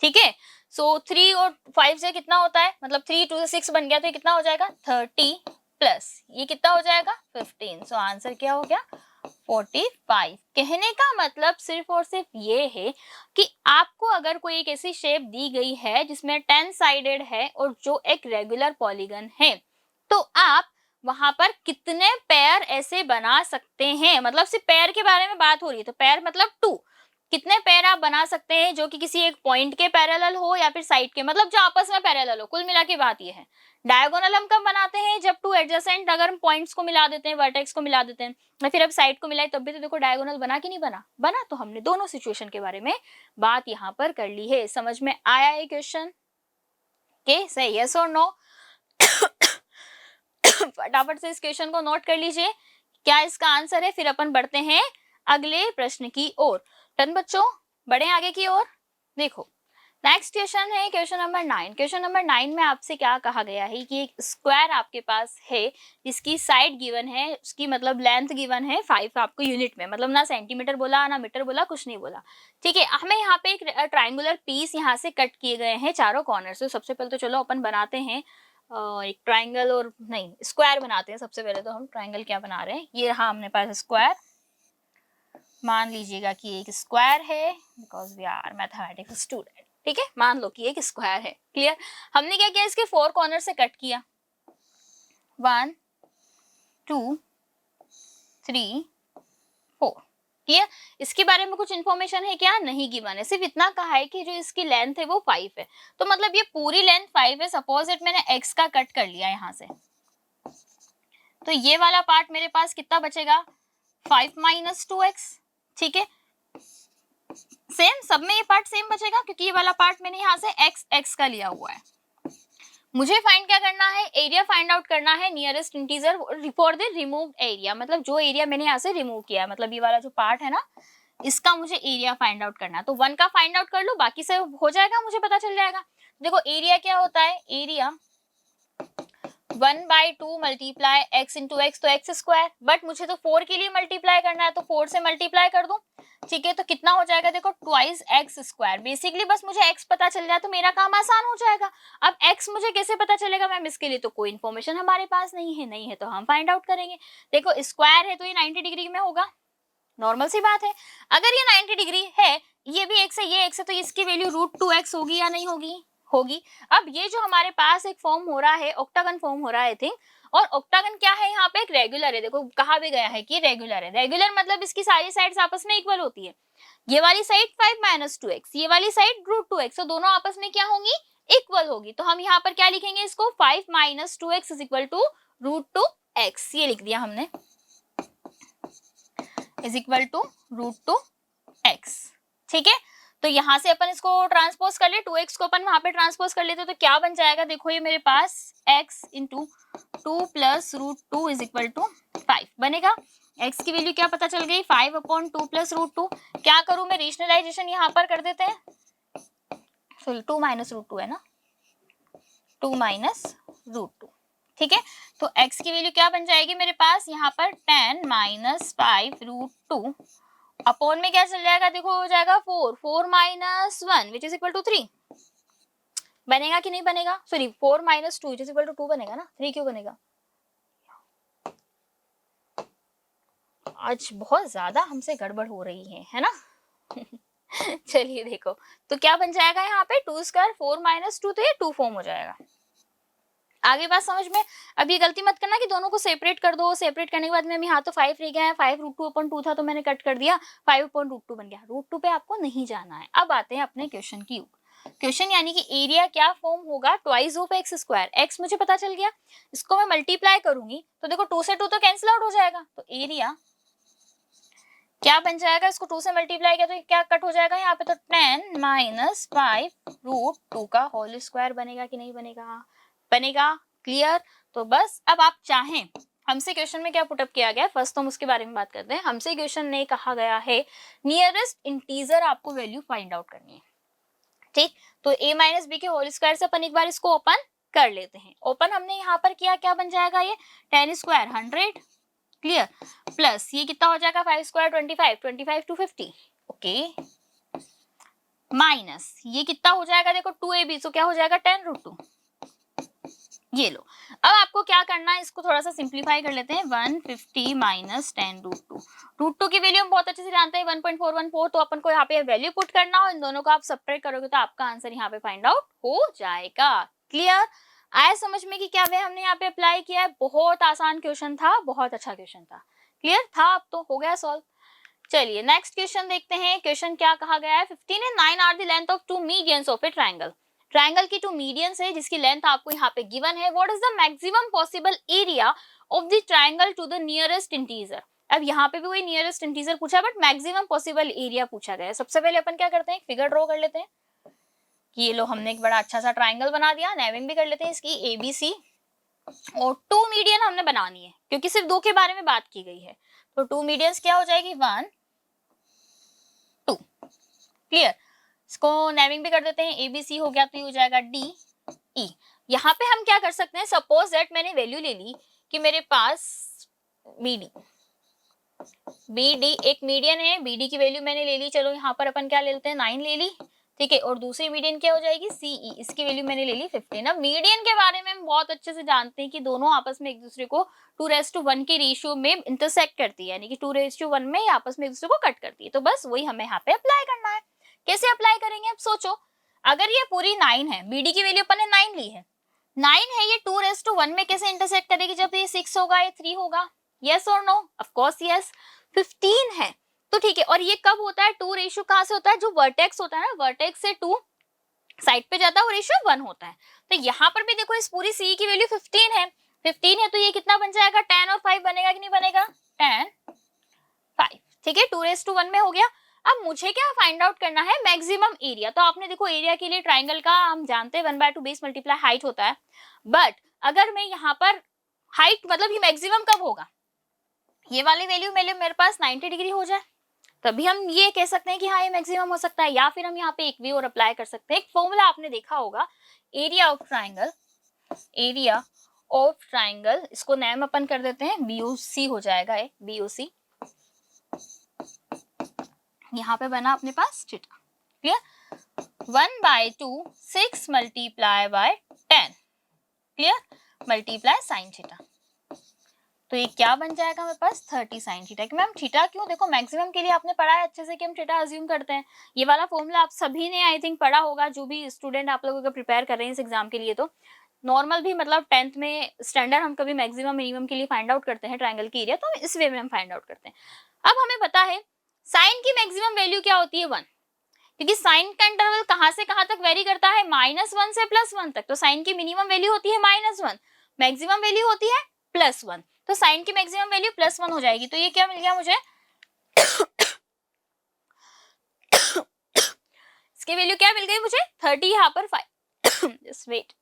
S1: ठीक है। सो 3 और 5 से कितना होता है, मतलब 3 2 से 6 बन गया, तो ये कितना हो जाएगा 30 प्लस ये कितना हो जाएगा 15। सो आंसर क्या हो गया 45। कहने का मतलब सिर्फ और सिर्फ ये है कि आपको अगर कोई एक ऐसी शेप दी गई है जिसमें 10 साइडेड है और जो एक रेगुलर पॉलीगन है, तो आप वहां पर कितने पेयर ऐसे बना सकते हैं, मतलब सिर्फ पेयर के बारे में बात हो रही है, तो पेयर मतलब 2, कितने पेयर आप बना सकते हैं जो कि किसी एक पॉइंट के पैरेलल हो या फिर साइड के, मतलब जो आपस में पैरेलल हो। कुल मिला के बात ये है। डायगोनल हम कब बनाते हैं, जब 2 एडजेसेंट अगर हम पॉइंट्स को मिला देते हैं, वर्टेक्स को मिला देते हैं, या फिर अब साइड को मिलाए, तब भी तो देखो डायगोनल बना कि नहीं बना, बना। तो हमने दोनों सिचुएशन के बारे में बात यहाँ पर कर ली है। समझ में आया ये क्वेश्चन के से यस और नो? फटाफट से इस क्वेश्चन को नोट कर लीजिए क्या इसका आंसर है, फिर अपन बढ़ते हैं अगले प्रश्न की ओर। डन बच्चों, बढ़े आगे की ओर। देखो नेक्स्ट क्वेश्चन है क्वेश्चन नंबर 9। क्वेश्चन नंबर 9 में आपसे क्या कहा गया है कि एक स्क्वायर आपके पास है जिसकी साइड गिवन है, उसकी मतलब लेंथ गिवन है 5 आपको यूनिट में, मतलब ना सेंटीमीटर बोला ना मीटर बोला, कुछ नहीं बोला, ठीक है। हमें यहाँ पे एक ट्राइंगुलर पीस यहाँ से कट किए गए हैं चारों कॉर्नर से। सबसे पहले तो चलो अपन बनाते हैं एक ट्राइंगल, और नहीं स्क्वायर बनाते हैं सबसे पहले। तो हम ट्राइंगल क्या बना रहे हैं, ये रहा हमने पास स्क्वायर, मान लीजिएगा कि एक स्क्वायर है because we are mathematics student, ठीक है। मान लो कि एक स्क्वायर है, क्लियर। हमने क्या किया, इसके 4 कॉर्नर से कट किया, 1 2 3 4, क्लियर। इसके बारे में कुछ इन्फॉर्मेशन है क्या, नहीं गिवन है, सिर्फ इतना कहा है कि जो इसकी लेंथ है वो 5 है। तो मतलब ये पूरी लेंथ 5 है। सपोज इट मैंने x का कट कर लिया यहाँ से, तो ये वाला पार्ट मेरे पास कितना बचेगा 5 माइनस 2x, ठीक है। सेम सब में ये पार्ट सेम बचेगा क्योंकि ये वाला पार्ट मैंने यहाँ से x का लिया हुआ है। मुझे फाइंड क्या करना है, एरिया फाइंड आउट करना है nearest integer for the removed area, मतलब जो एरिया मैंने यहाँ से रिमूव किया है, मतलब ये वाला जो पार्ट है ना, इसका मुझे एरिया फाइंड आउट करना है। तो 1 का फाइंड आउट कर लो, बाकी से हो जाएगा, मुझे पता चल जाएगा। देखो एरिया क्या होता है, area 1/2 multiply x into x, तो एक्स स्क्वायर, बट मुझे तो 4 के लिए मल्टीप्लाई करना है, तो 4 से मल्टीप्लाई कर दूं, ठीक है। तो कितना हो जाएगा देखो ट्वाइस एक्स स्क्वायर। बेसिकली बस मुझे x पता चल जाए तो मेरा काम आसान हो जाएगा। अब x मुझे कैसे पता चलेगा मैम, इसके लिए तो कोई इन्फॉर्मेशन हमारे पास नहीं है, नहीं है तो हम फाइंड आउट करेंगे। देखो स्क्वायर है तो ये 90 डिग्री में होगा, नॉर्मल सी बात है। अगर ये 90 डिग्री है, ये भी x है ये x है, तो इसकी वैल्यू √2x होगी या नहीं होगी, होगी। अब ये जो हमारे पास एक फॉर्म हो रहा है, ऑक्टागन फॉर्म हो रहा है आई थिंक, और ऑक्टागन क्या है, यहाँ पे एक रेगुलर है। देखो कहा भी गया है कि रेगुलर है। रेगुलर मतलब इसकी सारी साइड्स आपस में इक्वल होती है। ये वाली साइड 5 माइनस 2x, ये वाली साइड √2x, तो दोनों आपस में क्या होंगी, इक्वल होगी। तो हम यहाँ पर क्या लिखेंगे इसको, 5 minus 2x is equal to √2x, ये लिख दिया हमने, इज इक्वल टू √2x, ठीक है। तो यहाँ से अपन इसको ट्रांसपोज कर ले, 2x को अपन वहां पे ट्रांसपोज कर लेते तो क्या बन जाएगा, देखो ये मेरे पास x into 2 plus √2 is equal to 5 बनेगा। x की वैल्यू क्या पता चल गई, 5/2 प्लस √2। क्या करूं मैं, रेशनलाइजेशन यहाँ पर कर देते हैं, सॉरी 2 माइनस √2 है ना, 2 माइनस √2, ठीक है। तो x की वैल्यू क्या बन जाएगी मेरे पास यहाँ पर 10 माइनस 5 √2 अपॉन में क्या चल जाएगा, देखो हो जाएगा 4 minus 1 which is equal to 3, बनेगा कि नहीं बनेगा, sorry 4 minus 2 which is equal to 2 बनेगा ना, 3 क्यों बनेगा। आज बहुत ज्यादा हमसे गड़बड़ हो रही है ना। चलिए देखो, तो क्या बन जाएगा यहाँ पे 2 स्क्वायर 4 माइनस 2, तो ये 2 फॉर्म हो जाएगा। आगे बात समझ में। अब ये गलती मत करना कि दोनों को सेपरेट कर दो, सेपरेट करने के बाद में यहाँ तो 5 रह गया है, 5√2/2 था तो मैंने कट कर दिया, 5/√2 बन गया। √2 पे आपको नहीं जाना है। अब आते हैं अपने क्वेश्चन की ओर। क्वेश्चन यानी कि एरिया क्या फॉर्म होगा, twice of x square. X मुझे पता चल गया, इसको मैं मल्टीप्लाई करूंगी तो देखो 2 से 2 तो कैंसिल आउट हो जाएगा, तो एरिया क्या बन जाएगा, इसको 2 से मल्टीप्लाई किया तो क्या कट हो जाएगा यहाँ पे, तो 10 माइनस 5 रूट 2 का होल स्क्वायर बनेगा कि नहीं बनेगा, बनेगा। क्लियर। तो बस अब आप चाहें, हमसे क्वेश्चन में क्या पुटअप किया गया है, फर्स्ट तो हम उसके बारे में बात करते हैं। हमसे क्वेश्चन में कहा गया है नियरेस्ट इंटीजर आपको वैल्यू फाइंड आउट करनी है, ठीक। तो a माइनस बी के होल स्क्वायर से अपन एक बार इसको ओपन कर लेते हैं। ओपन हमने यहाँ पर किया, क्या बन जाएगा ये 10 स्क्वायर 100, क्लियर, प्लस ये कितना हो जाएगा 5 स्क्वायर 25, 25 टू 50, ओके, माइनस ये कितना हो जाएगा, देखो 2ab, तो क्या हो जाएगा 10 रूट 2, ये लो। अब आपको क्या करना है, इसको थोड़ा सा सिंप्लीफाई कर लेते हैं, 150 माइनस 10 रूट 2, रूट 2 की वैल्यू हम बहुत अच्छे से जानते हैं 1.414, तो अपन को यहाँ पे वैल्यू पुट करना हो, इन दोनों को आप सब्ट्रैक्ट करोगे तो आपका आंसर यहाँ पे फाइंड आउट हो जाएगा। क्लियर। आया समझ में कि क्या वे हमने यहाँ पे अप्लाई किया है, बहुत आसान क्वेश्चन था, बहुत अच्छा क्वेश्चन था, क्लियर था, अब तो हो गया सॉल्व। चलिए नेक्स्ट क्वेश्चन देखते हैं। क्वेश्चन क्या कहा गया है, 15 and 9 are the length of two medians of a triangle. Triangle की टू मीडियंस है जिसकी लेंथ आपको यहाँ पे गिवन है। What is the maximum possible area of the triangle to the nearest integer. अब यहाँ पे भी वही नियरेस्ट इंटीजर पूछा, बट मैक्सिमम पॉसिबल एरिया पूछा गया है। सबसे पहले अपन क्या करते हैं, फिगर ड्रॉ कर लेते हैं कि ये लो हमने एक बड़ा अच्छा सा ट्रायंगल बना दिया, नेमिंग भी कर लेते हैं इसकी ABC, और टू मीडियन हमने बनानी है क्योंकि सिर्फ दो के बारे में बात की गई है। तो टू मीडियंस क्या हो जाएगी 1 2, क्लियर। इसको नेमिंग भी कर देते हैं, ABC हो गया तो ये हो जाएगा DE। यहाँ पे हम क्या कर सकते हैं, सपोज दैट मैंने वैल्यू ले ली कि मेरे पास BD एक मीडियन है, BD की वैल्यू मैंने ले ली, चलो यहाँ पर अपन क्या ले लेते हैं 9 ले ली, ठीक है, और दूसरी मीडियन क्या हो जाएगी CE, इसकी वैल्यू मैंने ले ली 15। अब मीडियन के बारे में हम बहुत अच्छे से जानते हैं कि दोनों आपस में एक दूसरे को 2:1 के रेशियो में इंटरसेक्ट करती है, यानी कि 2:1 में आपस में एक दूसरे को कट करती है। तो बस वही हमें यहाँ पे अप्लाई करना है। कैसे अप्लाई करेंगे, अब सोचो, अगर ये पूरी 9 है, BD की वैल्यू अपन ने 9 ली है, 9 है, ये 2:1 में कैसे इंटरसेक्ट करेगी, जब ये 6 होगा ये 3 होगा, यस और नो, ऑफ कोर्स यस। 15 है तो ठीक है, और ये कब होता है, 2 रेशियो कहां से होता है, जो वर्टेक्स होता है ना, वर्टेक्स से 2 साइड पे जाता है वो रेशियो 1 होता है। तो यहाँ पर भी देखो इस पूरी सी की वैल्यू 15 है, 15 है तो ये कितना बन जाएगा 10 और 5 बनेगा कि नहीं बनेगा, 10 5, ठीक है, 2:1 में हो गया। अब मुझे क्या फाइंड आउट करना है, मैक्सिमम एरिया। तो आपने देखो एरिया के लिए ट्राइंगल का हम जानते हैं 1/2 बेस मल्टीप्लाई हाइट होता है, बट अगर मैं यहाँ पर हाइट मतलब ये मैक्सिमम कब होगा, ये वाली वैल्यू मेरे पास 90 डिग्री हो जाए तभी हम ये कह सकते हैं कि हाँ ये मैक्सिमम हो सकता है। या फिर हम यहाँ पे एक वे और अप्लाई कर सकते हैं, एक फॉर्मूला आपने देखा होगा, area of triangle, area of triangle, इसको नेम अपन कर देते हैं BOC हो जाएगा, BOC, यहाँ पे बना अपने पास theta, clear, 1/2 6 multiply by 10, clear, multiply sine theta, तो ये क्या बन जाएगा मेरे पास 30 साइन थीटा। कि मैम थीटा क्यों, देखो मैक्सिमम के लिए आपने पढ़ा है अच्छे से कि हम थीटा अज्यूम करते हैं। ये वाला फॉर्मूला आप सभी ने आई थिंक पढ़ा होगा, जो भी स्टूडेंट आप लोगों को प्रिपेयर कर रहे हैं इस एग्जाम के लिए। तो नॉर्मल भी मतलब 10th में स्टैंडर्ड हम कभी मैक्सिमम मिनिमम के लिए फाइंड आउट करते हैं ट्राइंगल की एरिया, तो इस वे में हम फाइंड आउट करते हैं। अब हमें पता है साइन की मैक्सिमम वैल्यू क्या होती है 1, क्योंकि साइन का इंटरवल कहां से कहां तक वेरी करता है, -1 से +1 तक। तो साइन की मिनिमम वैल्यू होती है -1, मैक्सिमम वैल्यू होती है +1, तो साइन की मैक्सिमम वैल्यू +1 हो जाएगी। तो ये क्या मिल गया मुझे इसकी वैल्यू क्या मिल गई मुझे 30, यहाँ पर 5 जस्ट वेट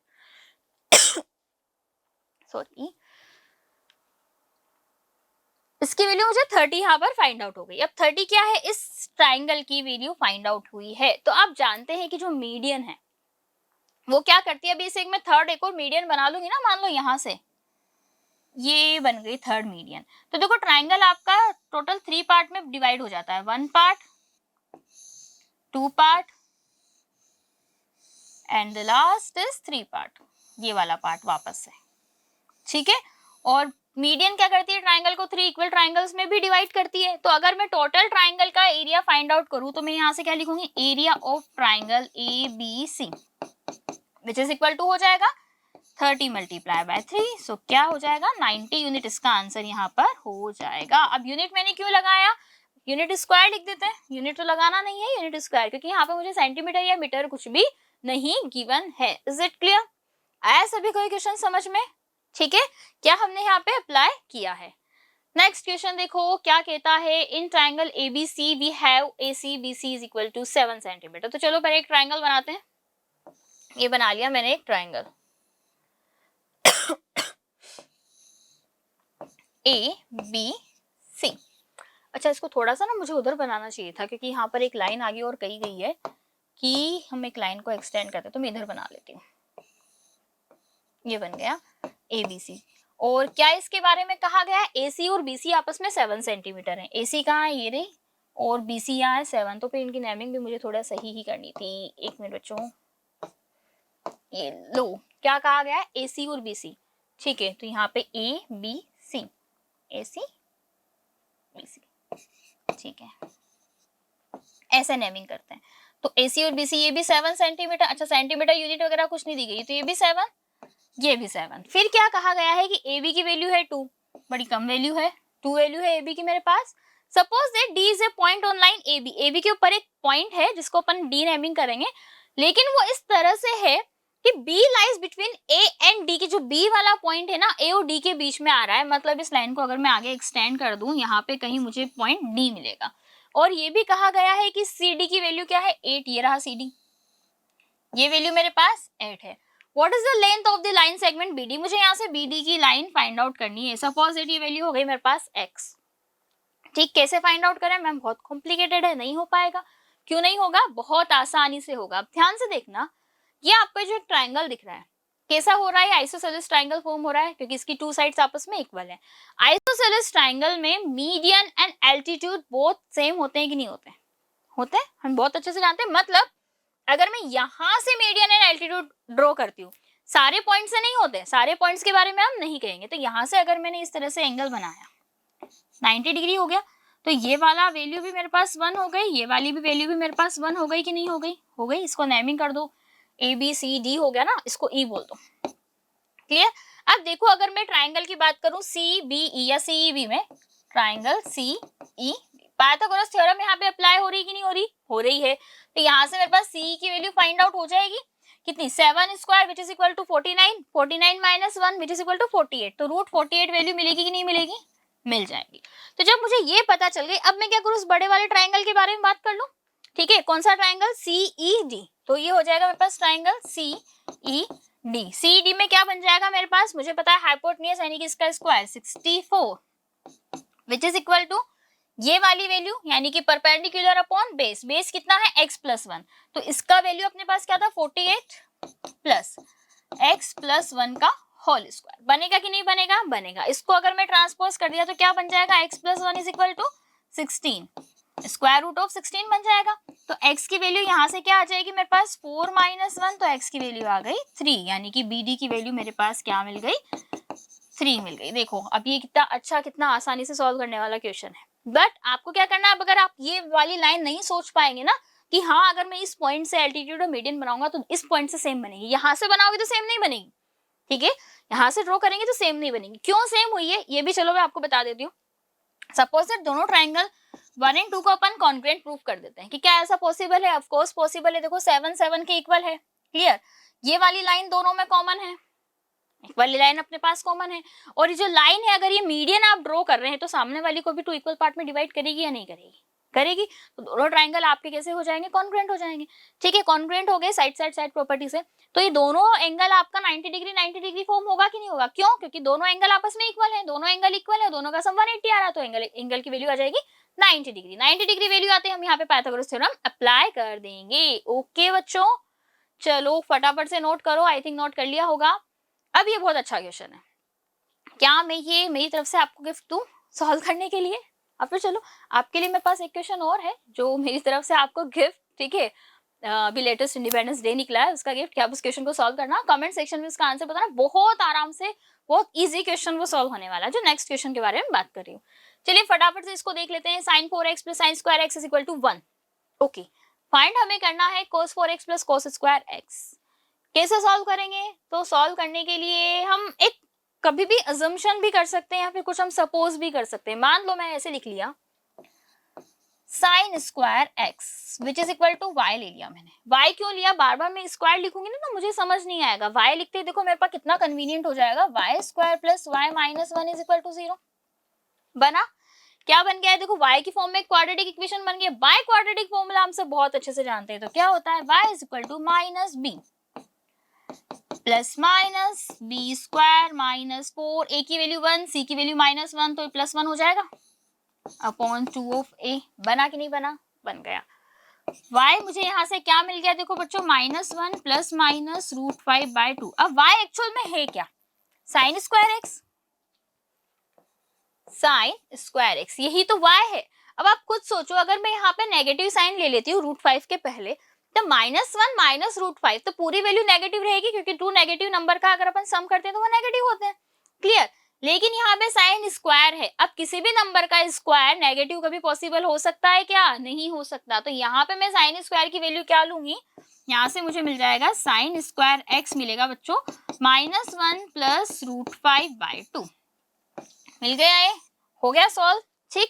S1: सॉरी, इसकी वैल्यू मुझे 30 यहाँ पर फाइंड आउट हो गई। अब 30 क्या है, इस ट्राइंगल की वैल्यू फाइंड आउट हुई है। तो आप जानते हैं कि जो मीडियन है वो क्या करती है, अभी इसे मैं थर्ड एक और मीडियन बना लूंगी ना, मान लो यहाँ से ये बन गई थर्ड मीडियन। तो देखो ट्राइंगल आपका टोटल 3 पार्ट में डिवाइड हो जाता है, 1 part, 2 part and the last is 3 part, ये वाला पार्ट वापस से, ठीक है। और मीडियन क्या करती है, ट्राइंगल को 3 इक्वल ट्राइंगल्स में भी डिवाइड करती है। तो अगर मैं टोटल ट्राइंगल का एरिया फाइंड आउट करूं तो मैं यहाँ से क्या लिखूंगी, area of triangle ABC which is equal to हो जाएगा 30 मल्टीप्लाई बाय 3, सो क्या हो जाएगा 90 यूनिट, इसका आंसर यहाँ पर हो जाएगा। अब यूनिट मैंने क्यों लगाया, यूनिट स्क्वायर लिख देते हैं, यूनिट तो लगाना नहीं है, यूनिट स्क्वायर, क्योंकि यहाँ पे मुझे सेंटीमीटर या मीटर कुछ भी नहीं गिवन है। इज इट क्लियर, आया सभी कोई क्वेश्चन समझ में, ठीक है। क्या हमने यहाँ पे अप्लाई किया है, नेक्स्ट क्वेश्चन देखो क्या कहता है, in triangle ABC we have AC BC is equal to 7 centimetre. तो चलो पहले एक ट्राइंगल बनाते हैं। ये बना लिया मैंने एक ट्राइंगल ABC। अच्छा इसको थोड़ा सा ना मुझे उधर बनाना चाहिए था, क्योंकि यहाँ पर एक लाइन आगे और कही गई है कि हम एक लाइन को एक्सटेंड करते हैं, तो मैं इधर बना लेती हूँ। ये बन गया ABC। और क्या इसके बारे में कहा गया है, AC और BC आपस में 7 सेंटीमीटर है। AC कहाँ है, ये रही, और BC यहाँ है 7। तो फिर इनकी नेमिंग भी मुझे थोड़ा सही ही करनी थी। एक मिनट बच्चों, ये लो क्या कहा गया है, AC और BC। ठीक है, तो यहाँ पे ABC, AC BC, ठीक है, ऐसे नेमिंग करते हैं। तो AC और BC ये भी 7 सेंटीमीटर। अच्छा सेंटीमीटर यूनिट वगैरह कुछ नहीं दी गई, तो ये भी 7, ये भी 7। फिर क्या कहा गया है कि AB की वैल्यू है 2, बड़ी कम वैल्यू है, 2 वैल्यू है AB की मेरे पास। Suppose that D is a point on line AB, AB के ऊपर एक पॉइंट है जिसको अपन D नेमिंग करेंगे, लेकिन वो इस तरह से है कि B lies between A and D, की जो B वाला पॉइंट है ना A और D के बीच में आ रहा है। मतलब इस लाइन को अगर मैं आगे एक्सटेंड कर दूं, यहाँ पे कहीं मुझे पॉइंट D मिलेगा। और ये भी कहा गया है कि CD की वैल्यू क्या है, 8। ये रहा CD, ये वैल्यू मेरे पास 8 है। What is the length of the line segment BD, मुझे यहाँ से BD की लाइन फाइंड आउट करनी है। सपोज दैट ये वैल्यू हो गई मेरे पास x। ठीक, कैसे फाइंड आउट करें मैम, बहुत कॉम्प्लिकेटेड है, नहीं हो पाएगा। क्यों नहीं होगा, बहुत आसानी से होगा। अब ध्यान से देखना, ये आपका जो ट्राइंगल दिख रहा है कैसा हो रहा है, आइसोसेलेस ट्राइंगल फॉर्म हो रहा है, क्योंकि इसकी 2 साइड्स आपस में इक्वल है। आइसोसेलेस ट्राइंगल में median and altitude both same होते हैं कि नहीं होते, होते हैं, हम बहुत अच्छे से जानते हैं। मतलब अगर मैं यहाँ से मीडियन एंड एल्टीट्यूड ड्रॉ करती हूँ, सारे पॉइंट से नहीं होते, सारे पॉइंट्स के बारे में हम नहीं कहेंगे। तो यहाँ से अगर मैंने इस तरह से एंगल बनाया 90 डिग्री हो गया, तो ये वाला वैल्यू भी मेरे पास 1 हो गई, ये वाली भी वैल्यू भी मेरे पास 1 हो गई कि नहीं हो गई, हो गई। इसको नेमिंग कर दो, ABCD हो गया ना, इसको E बोल दो। क्लियर। अब देखो अगर मैं ट्राइंगल की बात करूं CBE या CEB में, ट्राइंगल CE, पाइथागोरस थ्योरम यहाँ पे अप्लाई हो रही कि नहीं हो रही, हो रही है। तो यहाँ से मेरे पास CE की वैल्यू फाइंड आउट हो जाएगी कितनी, 7 square which is equal to 49, 49 minus 1 which is equal to 48। तो रूट 48 वैल्यू मिलेगी कि नहीं मिलेगी, मिल जाएगी। तो जब मुझे ये पता चल गई, अब मैं क्या करूँ, उस बड़े वाले ट्राइंगल के बारे में बात कर लूँ। ठीक है, कौन सा ट्राइंगल, CED। तो ये हो जाएगा मेरे पास ट्राइंगल CED। CED में क्या बन जाएगा मेरे पास, मुझे पता है हाइपोटेन्यूज यानी कि इसका square 64 which is equal to ये वाली वैल्यू यानी कि परपेंडिकुलर अपॉन बेस, बेस कितना है x प्लस 1। तो इसका वैल्यू अपने पास क्या था, 48 प्लस x प्लस 1 का होल स्क्वायर। बनेगा कि नहीं बनेगा, बनेगा। इसको अगर मैं ट्रांसपोज कर दिया तो क्या बन जाएगा, x plus 1 is equal to 16, square root of 16 बन जाएगा। तो x की वैल्यू यहाँ से क्या आ जाएगी मेरे पास, 4 माइनस 1, तो x की वैल्यू आ गई 3, यानी कि BD की वैल्यू मेरे पास क्या मिल गई, 3 मिल गई। देखो अब ये कितना अच्छा, कितना आसानी से सॉल्व करने वाला क्वेश्चन है। बट आपको क्या करना है, अगर आप ये वाली लाइन नहीं सोच पाएंगे ना कि हाँ अगर मैं इस पॉइंट से एल्टीट्यूड और मीडियन बनाऊंगा तो इस पॉइंट से सेम बनेगी, यहाँ से बनाओगे तो सेम नहीं बनेगी। ठीक है, यहाँ से ड्रॉ करेंगे तो सेम नहीं बनेगी। क्यों सेम हुई है ये भी चलो मैं आपको बता देती हूँ। सपोज दैट दोनों ट्राइंगल 1 एंड 2 को अपन कॉन्ग्रुएंट प्रूफ कर देते हैं कि क्या ऐसा पॉसिबल है, ऑफ कोर्स पॉसिबल है। देखो 7 7 के इक्वल है, क्लियर। ये वाली लाइन दोनों में कॉमन है, वाली लाइन अपने पास कॉमन है। और ये जो लाइन है अगर ये मीडियन आप ड्रॉ कर रहे हैं तो सामने वाली को भी 2 इक्वल पार्ट में डिवाइड करेगी या नहीं करेगी, करेगी। तो दोनों ट्राइंगल आपके कैसे हो जाएंगे, कॉन्ग्रुएंट हो जाएंगे। ठीक है, कॉन्ग्रुएंट हो गए साइड साइड साइड प्रॉपर्टी से, तो ये दोनों एंगल आपका 90 डिग्री फॉर्म होगा कि नहीं होगा, क्यों, क्योंकि दोनों एंगल आपस में इक्वल है, दोनों एंगल इक्वल है, दोनों का सम 180 आ रहा है, तो एंगल की वैल्यू आ जाएगी 90 डिग्री। 90 डिग्री वैल्यू आते हम यहाँ पे पाइथागोरस थ्योरम अप्लाई कर देंगे। ओके बच्चों, चलो फटाफट से नोट करो, आई थिंक नोट कर लिया होगा। अब ये बहुत अच्छा क्वेश्चन है, क्या मैं ये मेरी तरफ से आपको गिफ्ट दूं सॉल्व करने के लिए। अब तो चलो आपके लिए मेरे पास एक क्वेश्चन और है जो मेरी तरफ से आपको गिफ्ट, ठीक है, अभी लेटेस्ट इंडिपेंडेंस डे निकला है उसका गिफ्ट, क्या आप उस क्वेश्चन को सॉल्व करना, कमेंट सेक्शन में उसका आंसर बताना। बहुत आराम से, बहुत इजी क्वेश्चन वो सॉल्व होने वाला है, जो नेक्स्ट क्वेश्चन के बारे में बात कर रही हूँ। चलिए फटाफट से इसको देख लेते हैं। sin 4x plus sine square x is equal to 1। Okay, find हमें करना है cos 4x plus cos square x. कैसे सॉल्व करेंगे, तो सॉल्व करने के लिए हम एक कभी भी अजम्पशन भी कर सकते हैं या फिर कुछ हम सपोज भी कर सकते हैं। मान लो मैं ऐसे लिख लिया sine square x which is equal to y ले लिया मैंने। वाई क्यों लिया, बार बार मैं स्क्वायर लिखूंगी ना तो मुझे समझ नहीं आएगा। वाई लिखते ही देखो मेरे पास कितना कन्वीनियंट हो जाएगा, y square plus y minus 1 is equal to 0। बना, क्या बन गया है देखो, y की फॉर्म में क्वाड्रेटिक इक्वेशन बन गया। बाय क्वाड्रेटिक फॉर्मूला हम सब बहुत अच्छे से जानते हैं, तो क्या होता है y is equal to minus b plus minus b square minus 4, a की वैल्यू 1, c की वैल्यू -1, तो प्लस 1 हो जाएगा अपॉन 2 ऑफ a। बना कि नहीं बना? बन गया। y मुझे यहाँ से क्या मिल गया देखो बच्चों, -1 प्लस माइनस √5/2। अब y एक्चुअल में है क्या? Sign square x, sign square x, यही तो y है। अब आप खुद सोचो, अगर मैं यहाँ पे नेगेटिव साइन ले लेती हूँ √5 के पहले, तो -1 माइनस √5, तो पूरी वैल्यू नेगेटिव रहेगी, क्योंकि टू नेगेटिव नंबर का अगर अपन सम करते हैं तो वो नेगेटिव होते हैं। क्लियर? लेकिन यहाँ पे साइन स्क्वायर है, अब किसी भी नंबर का स्क्वायर नेगेटिव कभी पॉसिबल हो सकता है क्या? नहीं हो सकता। तो यहाँ पे मैं साइन स्क्वायर की वैल्यू क्या लूंगी, यहाँ से मुझे मिल जाएगा साइन स्क्वायर एक्स मिलेगा बच्चों -1 प्लस √5/2। मिल गया, ये हो गया सॉल्व। ठीक,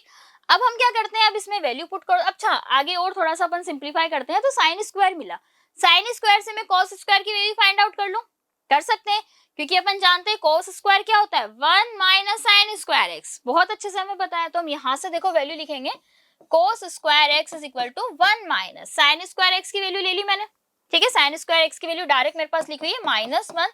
S1: अब हम क्या करते हैं, अब इसमें वैल्यू पुट करो। अच्छा, आगे और थोड़ा सा अपन सिंप्लीफाई करते हैं। तो साइन स्क्वायर मिला, साइन स्क्वायर से मैं कॉस स्क्वायर की वैल्यू फाइंड आउट कर लूं, कर सकते हैं, क्योंकि अपन जानते हैं कॉस स्क्वायर क्या होता है, 1 माइनस साइन स्क्वायर एक्स। बहुत अच्छे से हमें बताया। तो हम यहाँ से देखो वैल्यू लिखेंगे, cos square x is equal to 1 minus sine square x की वैल्यू ले ली मैंने। ठीक है, साइन स्क्वायर एक्स की वैल्यू डायरेक्ट मेरे पास लिखी हुई है -1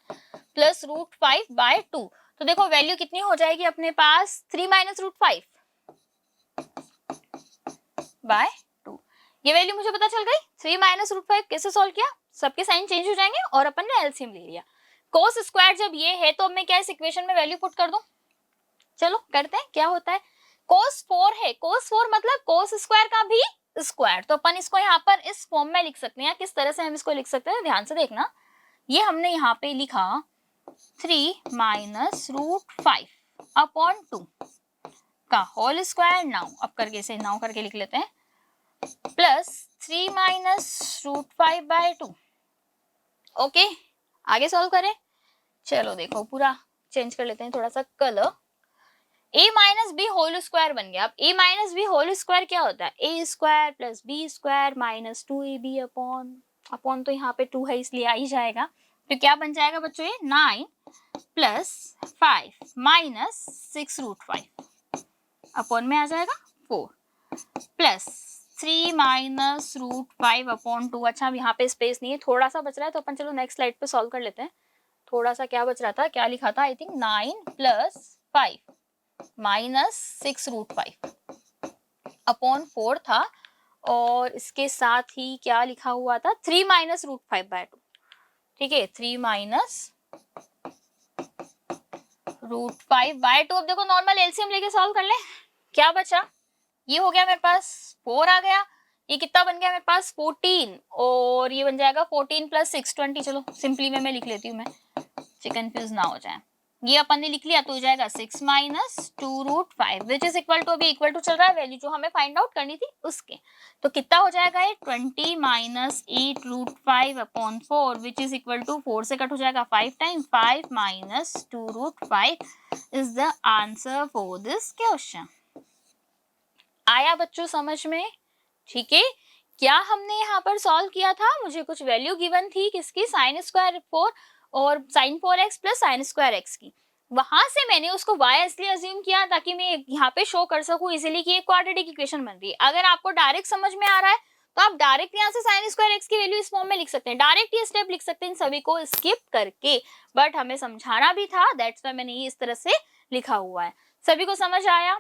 S1: प्लस √5/2। तो देखो वैल्यू कितनी हो जाएगी अपने पास, 3 माइनस √5/2। ये वैल्यू मुझे पता चल गई। 3 माइनस √5 कैसे सॉल्व किया, सबके साइन चेंज हो जाएंगे और अपन ने एलसीएम ले लिया। cos स्क्वायर जब ये है तो मैं क्या इस इक्वेशन में वैल्यू पुट कर दूं, चलो करते हैं क्या होता है। cos 4 है, cos 4 मतलब cos स्क्वायर का भी स्क्वायर, तो अपन इसको यहाँ पर इस फॉर्म में लिख सकते हैं। किस तरह से हम इसको लिख सकते हैं, ध्यान से देखना। ये हमने यहाँ पे लिखा 3 माइनस √5/2 का होल स्क्वायर, नाउ अब करके इसे नाउ करके लिख लेते हैं, प्लस 3 माइनस √5/2। ओके, आगे सॉल्व करें। चलो देखो पूरा चेंज कर लेते हैं थोड़ा सा colour. a minus b whole square बन गया। अब a minus b whole square क्या होता है, a square plus b square minus 2ab upon तो यहाँ पे 2 है इसलिए आ ही जाएगा। तो क्या बन जाएगा बच्चों, ये 9 प्लस 5 माइनस 6√5 अपॉन में आ जाएगा 4 प्लस 3 माइनस √5/2। अच्छा, अब यहाँ पे स्पेस नहीं है, थोड़ा सा बच रहा है, तो अपन चलो नेक्स्ट स्लाइड पे सॉल्व कर लेते हैं। थोड़ा सा क्या बच रहा था, क्या लिखा था, आई थिंक 9 प्लस 5 माइनस 6√5/4 था, और इसके साथ ही क्या लिखा हुआ था, 3 माइनस √5/2। ठीक है, 3 माइनस √5/2। अब देखो नॉर्मल एलसीएम लेके सॉल्व कर ले, क्या बचा, ये हो गया मेरे पास 4 आ गया, ये कितना बन गया मेरे पास 14, और ये बन जाएगा 14 प्लस 6 20। चलो सिंपली में लिख लेती हूँ मैं, कंफ्यूज ना हो जाए। ये अपन ने लिख लिया तो हो जाएगा 6 minus 2√5 which is equal to, अभी इक्वल टू चल रहा है वैल्यू जो हमें फाइंड आउट करनी थी उसके। तो कितना हो जाएगा ये 20 minus 8√5/4 which is equal to 4 से कट हो जाएगा 5 time 5 minus 2√5 is the answer for this question. आया बच्चों समझ में? ठीक है, क्या हमने यहाँ पर सॉल्व किया था, मुझे कुछ वैल्यू गिवन थी किसकी, साइन स्क्वायर 4 और sine 4x plus sine square x की। वहां से मैंने उसको y इसलिए अज्यूम किया ताकि मैं यहाँ पे शो कर सकूं इजीली कि एक क्वाड्रेटिक इक्वेशन बन रही है। अगर आपको डायरेक्ट समझ में आ रहा है तो आप डायरेक्ट यहाँ से साइन स्क्वायर x की वैल्यू इस फॉर्म में लिख सकते हैं, डायरेक्ट ये स्टेप लिख सकते हैं इन सभी को स्किप करके, बट हमें समझाना भी था, दैट्स व्हाई मैंने ये इस तरह से लिखा हुआ है। सभी को समझ आया?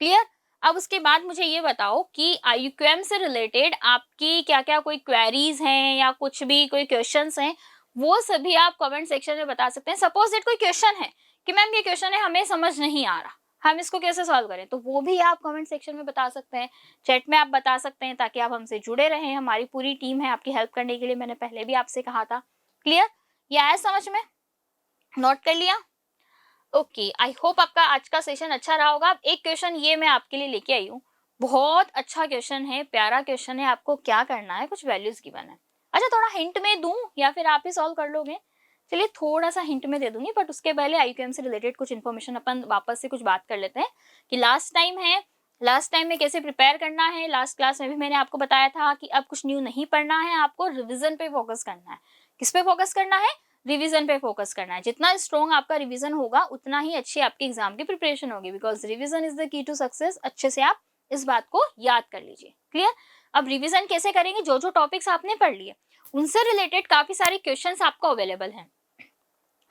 S1: क्लियर? अब उसके बाद मुझे ये बताओ कि IUQM से रिलेटेड आपकी क्या क्या कोई क्वेरीज हैं या कुछ भी कोई क्वेश्चंस हैं, वो सभी आप कमेंट सेक्शन में बता सकते हैं। सपोज दैट कोई क्वेश्चन है कि मैम ये क्वेश्चन है हमें समझ नहीं आ रहा, हम इसको कैसे सॉल्व करें, तो वो भी आप कमेंट सेक्शन में बता सकते हैं, चैट में आप बता सकते हैं, ताकि आप हमसे जुड़े रहें। हमारी पूरी टीम है आपकी हेल्प करने के लिए, मैंने पहले भी आपसे कहा था। क्लियर? ये आया समझ में? नोट कर लिया? ओके, आई होप आपका आज का सेशन अच्छा रहा होगा। एक क्वेश्चन ये मैं आपके लिए लेके आई हूँ, बहुत अच्छा क्वेश्चन है, प्यारा क्वेश्चन है। आपको क्या करना है, कुछ वैल्यूज गिवन है। अच्छा, थोड़ा हिंट में दूं या फिर आप ही सॉल्व कर लोगे? चलिए थोड़ा सा हिंट में दे दूंगी, बट उसके पहले IUQM से रिलेटेड कुछ इन्फॉर्मेशन अपन वापस से कुछ बात कर लेते हैं कि लास्ट टाइम में कैसे प्रिपेयर करना है। लास्ट क्लास में भी मैंने आपको बताया था कि अब कुछ न्यू नहीं पढ़ना है, आपको रिविजन पे फोकस करना है। किस पे फोकस करना है? रिवीजन पे फोकस करना है। जितना स्ट्रॉन्ग आपका रिवीजन होगा उतना ही अच्छी आपकी एग्जाम की प्रिपरेशन होगी, because revision is the key to success. अच्छे से आप इस बात को याद कर लीजिए। क्लियर? अब रिवीजन कैसे करेंगे? जो जो टॉपिक्स आपने पढ़ लिए उनसे रिलेटेड काफी सारे क्वेश्चंस आपको अवेलेबल हैं।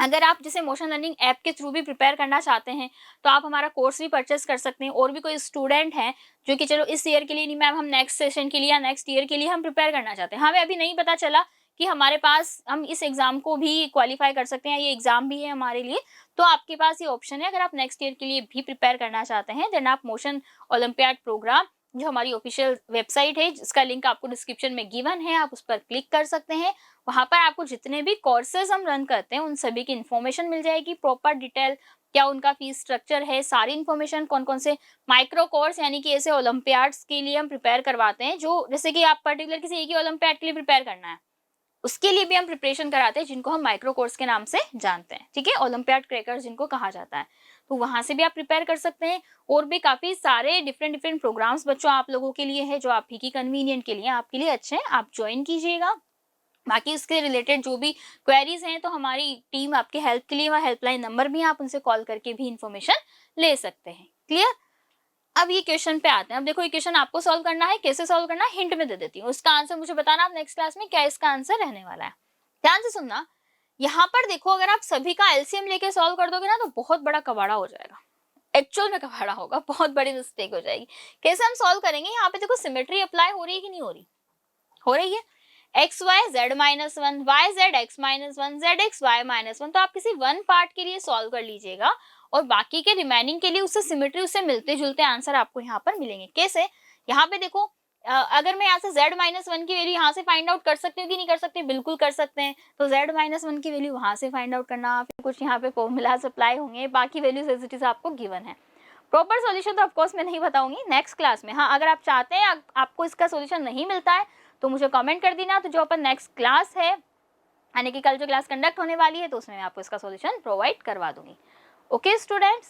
S1: अगर आप जैसे मोशन लर्निंग ऐप के थ्रू भी प्रिपेयर करना चाहते हैं तो आप हमारा कोर्स भी परचेस कर सकते हैं। और भी कोई स्टूडेंट हैं जो कि चलो इस ईयर के लिए नहीं मैम, हम नेक्स्ट सेशन के लिए या नेक्स्ट ईयर के लिए हम प्रिपेयर करना चाहते हैं, हमें अभी नहीं पता चला कि हमारे पास हम इस एग्जाम को भी क्वालिफाई कर सकते हैं, ये एग्जाम भी है हमारे लिए, तो आपके पास ये ऑप्शन है। अगर आप नेक्स्ट ईयर के लिए भी प्रिपेयर करना चाहते हैं देन आप मोशन ओलंपियाड प्रोग्राम, जो हमारी ऑफिशियल वेबसाइट है जिसका लिंक आपको डिस्क्रिप्शन में गिवन है, आप उस पर क्लिक कर सकते हैं। वहां पर आपको जितने भी कोर्सेज हम रन करते हैं उन सभी की इन्फॉर्मेशन मिल जाएगी, प्रॉपर डिटेल, क्या उनका फीस स्ट्रक्चर है, सारी इन्फॉर्मेशन, कौन कौन से माइक्रो कोर्स यानी कि ऐसे ओलंपियाड्स के लिए हम प्रिपेयर करवाते हैं, जो जैसे कि आप पर्टिकुलर किसी एक ही ओलंपियाड के लिए प्रिपेयर करना है उसके लिए भी हम प्रिपरेशन कराते हैं, जिनको हम माइक्रो कोर्स के नाम से जानते हैं। ठीक है, ओलंपियाड क्रैकर्स जिनको कहा जाता है, तो वहां से भी आप प्रिपेयर कर सकते हैं। और भी काफी सारे डिफरेंट डिफरेंट प्रोग्राम्स बच्चों आप लोगों के लिए है, जो आप ही की कन्वीनियंट के लिए आपके लिए अच्छे हैं, आप ज्वाइन कीजिएगा। बाकी इसके रिलेटेड जो भी क्वेरीज हैं तो हमारी टीम आपके हेल्प के लिए, वह हेल्पलाइन नंबर भी, आप उनसे कॉल करके भी इंफॉर्मेशन ले सकते हैं। क्लियर? अब ये क्वेश्चन पे आते हैं। अब देखो ये क्वेश्चन आपको सॉल्व करना है, कैसे सॉल्व करना है हिंट में दे देती हूँ, उसका आंसर मुझे बताना आप नेक्स्ट क्लास में क्या इसका आंसर रहने वाला है। ध्यान से सुनना। यहाँ पर देखो अगर आप सभी का एलसीएम लेके सॉल्व कर दोगे ना तो बहुत बड़ा कबाड़ा हो जाएगा, एक्चुअल में कबाड़ा होगा, बहुत बड़ी मिस्टेक हो जाएगी। कैसे हम सॉल्व करेंगे? यहाँ पे देखो सिमेट्री अप्लाई हो रही है कि नहीं हो रही? हो रही है। X y z minus one, y z x minus one, z x y minus one, तो आप किसी वन पार्ट के लिए सॉल्व कर लीजिएगा और बाकी के रिमेनिंग के लिए उससे सिमेट्री, उससे मिलते जुलते आंसर आपको यहाँ पर मिलेंगे। कैसे? यहाँ पे देखो अगर मैं यहाँ से z माइनस वन की वैल्यू यहाँ से फाइंड आउट कर सकती हूँ कि नहीं कर सकते? बिल्कुल कर सकते हैं। तो z माइनस वन की वैल्यू वहां से फाइंड आउट करना, फिर कुछ यहाँ पे फॉर्मूलाज अप्लाई होंगे, बाकी वैल्यूज एज इट इज आपको गिवन है। प्रॉपर सॉल्यूशन तो ऑफकोर्स मैं नहीं बताऊंगी नेक्स्ट क्लास में। हाँ, अगर आप चाहते हैं आपको इसका सॉल्यूशन नहीं मिलता है तो मुझे कमेंट कर देना, तो जो अपन नेक्स्ट क्लास है यानी कि कल जो क्लास कंडक्ट होने वाली है तो उसमें मैं आपको इसका सॉल्यूशन प्रोवाइड करवा दूंगी। ओके स्टूडेंट्स,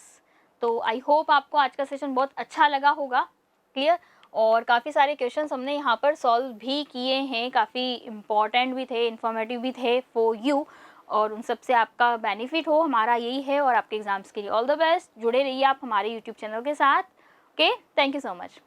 S1: तो आई होप आपको आज का सेशन बहुत अच्छा लगा होगा। क्लियर? और काफ़ी सारे क्वेश्चंस हमने यहाँ पर सॉल्व भी किए हैं, काफ़ी इंपॉर्टेंट भी थे, इन्फॉर्मेटिव भी थे फॉर यू, और उन सब से आपका बेनिफिट हो, हमारा यही है। और आपके एग्जाम्स के लिए ऑल द बेस्ट। जुड़े रहिए आप हमारे यूट्यूब चैनल के साथ। Okay, thank you so much.